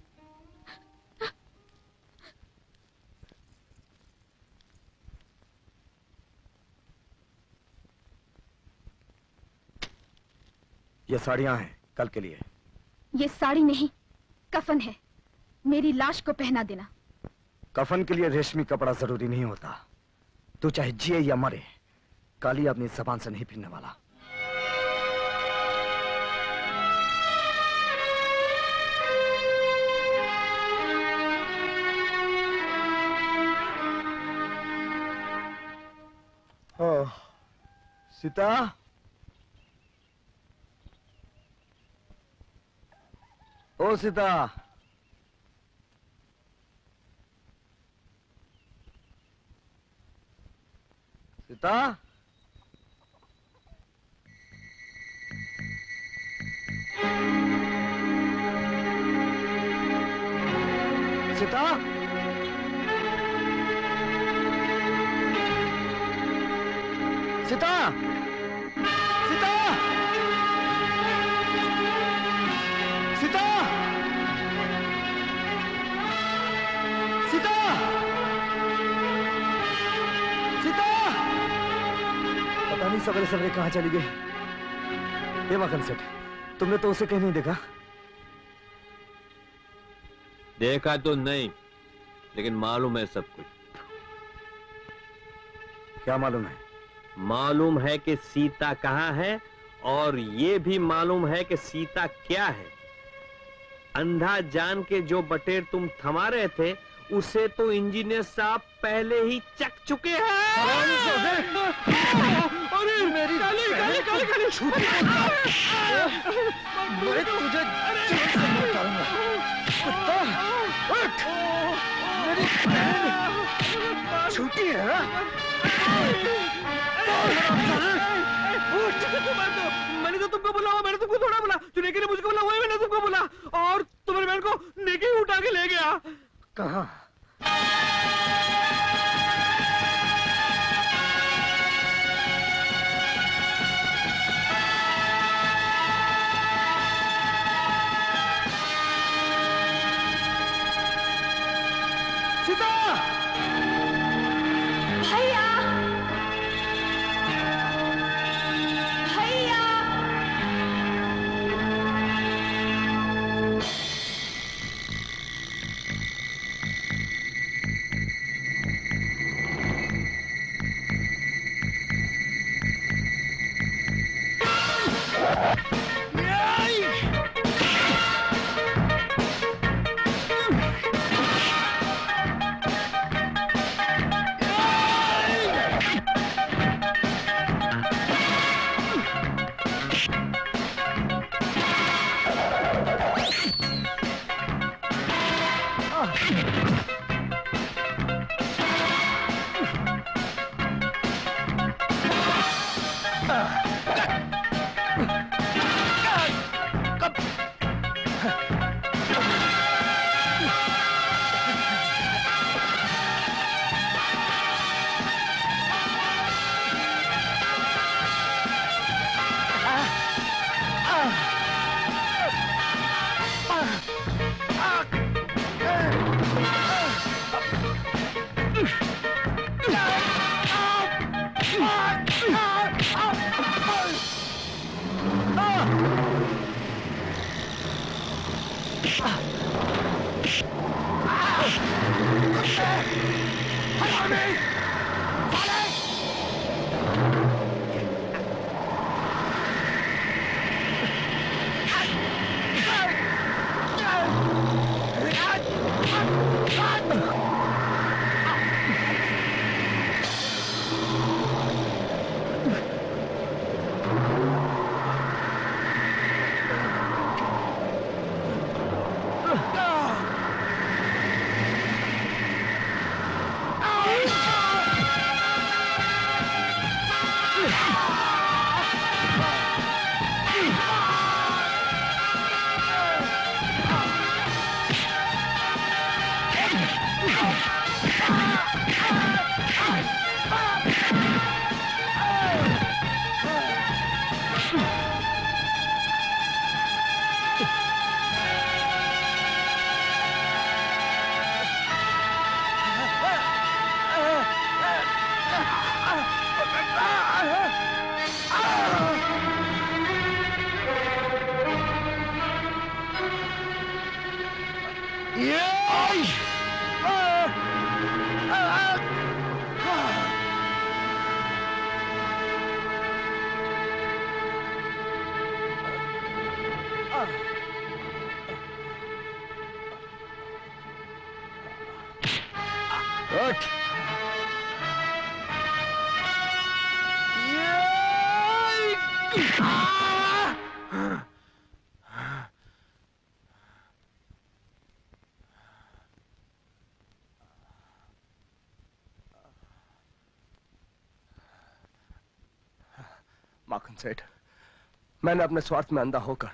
ये साड़ियां हैं कल के लिए। ये साड़ी नहीं, कफन है। मेरी लाश को पहना देना। कफन के लिए रेशमी कपड़ा जरूरी नहीं होता। तू चाहे जिए या मरे, काली अपनी जबान से नहीं फिरने वाला। सीता, ओ सीता, सीता, सीता, सीता, सीता, सीता, सीता, सीता। पता नहीं सवेरे सवेरे कहाँ चली गई। ये मखन सेठ, तुमने तो उसे कहीं नहीं देखा? देखा तो नहीं, लेकिन मालूम है सब कुछ। क्या मालूम है? मालूम है कि सीता कहाँ है, और ये भी मालूम है कि सीता क्या है। अंधा जान के जो बटेर तुम थमा रहे थे, उसे तो इंजीनियर साहब पहले ही चक चुके हैं। अरे मेरी काली काली काली काली छूटी, मैं तुझे जेल से निकालूंगा। कुत्ता, उठ! मेरी बहन छूटी है। मैंने तो तुमको बोला, मैंने तुमको थोड़ा बोला। जो नेकी ने मुझको बोला वही मैंने तुमको बोला, और तुम्हारी बहन को नेकी उठा के ले गया। कहाँ? सीता! भैया, भैया, उठ। माखन सेठ, मैंने अपने स्वार्थ में अंधा होकर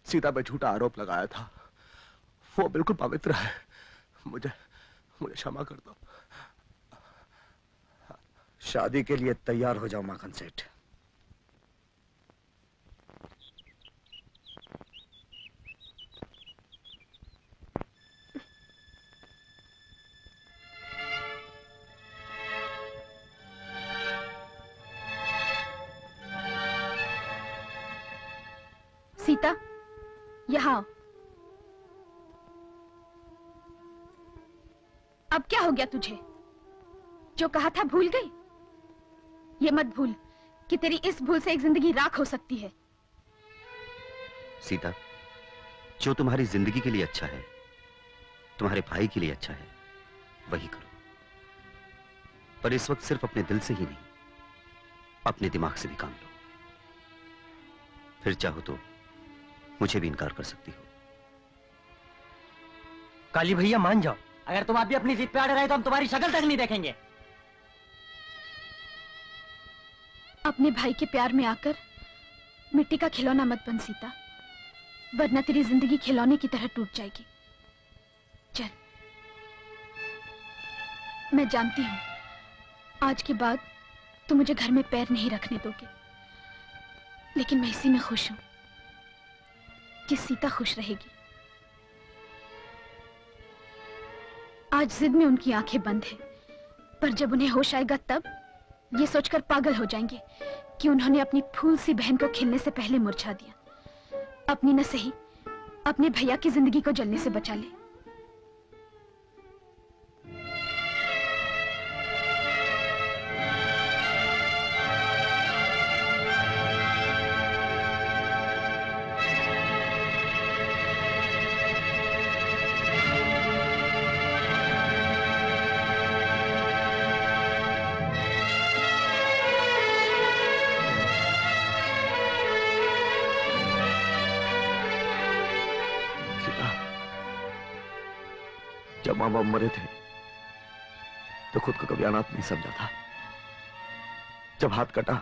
सीता पे झूठा आरोप लगाया था। वो बिल्कुल पवित्र है। मुझे मुझे क्षमा कर दो। शादी के लिए तैयार हो जाओ माखन सेठ। सीता, यहाँ आओ। अब क्या हो गया तुझे? जो कहा था भूल गई? ये मत भूल कि तेरी इस भूल से एक जिंदगी राख हो सकती है। सीता, जो तुम्हारी जिंदगी के लिए अच्छा है, तुम्हारे भाई के लिए अच्छा है, वही करो। पर इस वक्त सिर्फ अपने दिल से ही नहीं, अपने दिमाग से भी काम लो। फिर चाहो तो मुझे भी इनकार कर सकती हो। काली भैया मान जाओ। अगर तुम आप भी अपनी जिद पे अड़े रहे तो हम तुम्हारी शक्ल तक नहीं देखेंगे। अपने भाई के प्यार में आकर मिट्टी का खिलौना मत बन सीता, वरना तेरी जिंदगी खिलौने की तरह टूट जाएगी। चल। मैं जानती हूँ आज के बाद तुम मुझे घर में पैर नहीं रखने दोगे, लेकिन मैं इसी में खुश हूँ कि सीता खुश रहेगी। आज जिद में उनकी आंखें बंद है, पर जब उन्हें होश आएगा तब ये सोचकर पागल हो जाएंगे कि उन्होंने अपनी फूल सी बहन को खिलने से पहले मुरझा दिया। अपनी न सही अपने भैया की जिंदगी को जलने से बचा ले। जब माँ बाप मरे थे तो खुद को कभी अनाथ नहीं समझा था। जब हाथ कटा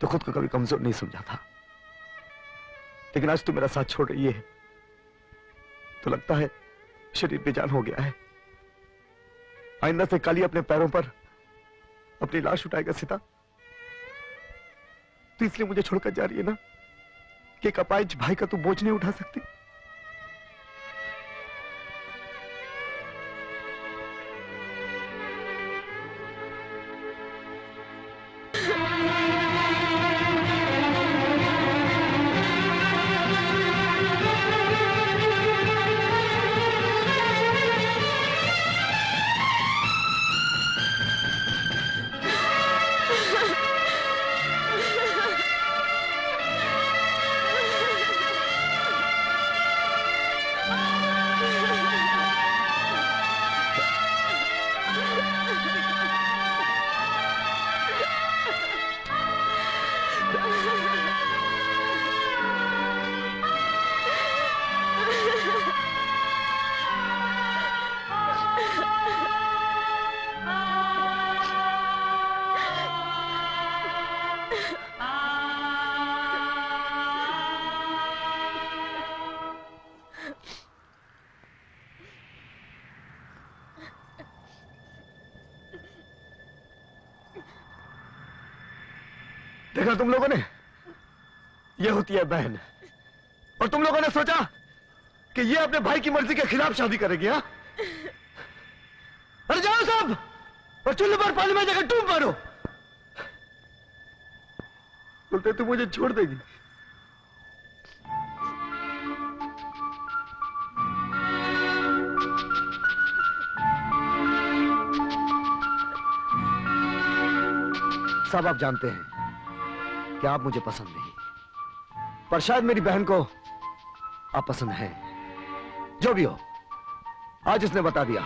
तो खुद को कभी कमजोर नहीं समझा था। लेकिन आज तू मेरा साथ छोड़ रही है तो लगता है शरीर बेजान हो गया है। आइंदा से काली अपने पैरों पर अपनी लाश उठाएगा सीता। तो इसलिए मुझे छोड़कर जा रही है ना कि एक अपाहिज भाई का तू बोझ नहीं उठा सकती। देखा तुम लोगों ने, ये होती है बहन। और तुम लोगों ने सोचा कि ये अपने भाई की मर्जी के खिलाफ शादी करेगी। हाँ, अरे जाओ सब और चूल्हे पर पानी में जाकर डूब मारो। बोलते तू मुझे छोड़ देगी। सब आप जानते हैं कि आप मुझे पसंद नहीं, पर शायद मेरी बहन को आप पसंद है। जो भी हो, आज इसने बता दिया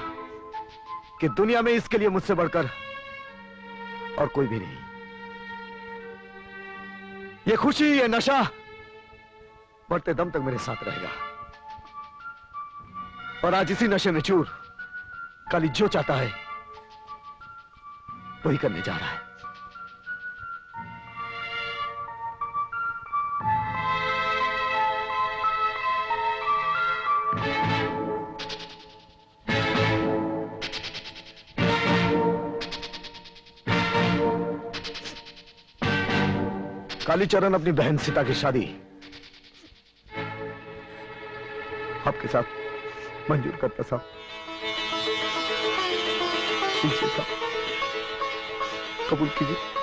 कि दुनिया में इसके लिए मुझसे बढ़कर और कोई भी नहीं। ये खुशी, ये नशा मरते दम तक मेरे साथ रहेगा। और आज इसी नशे में चूर काली जो चाहता है वही करने जा रहा है। कालीचरण अपनी बहन सीता की शादी आपके साथ मंजूर करता साहब। साहब कबूल कीजिए।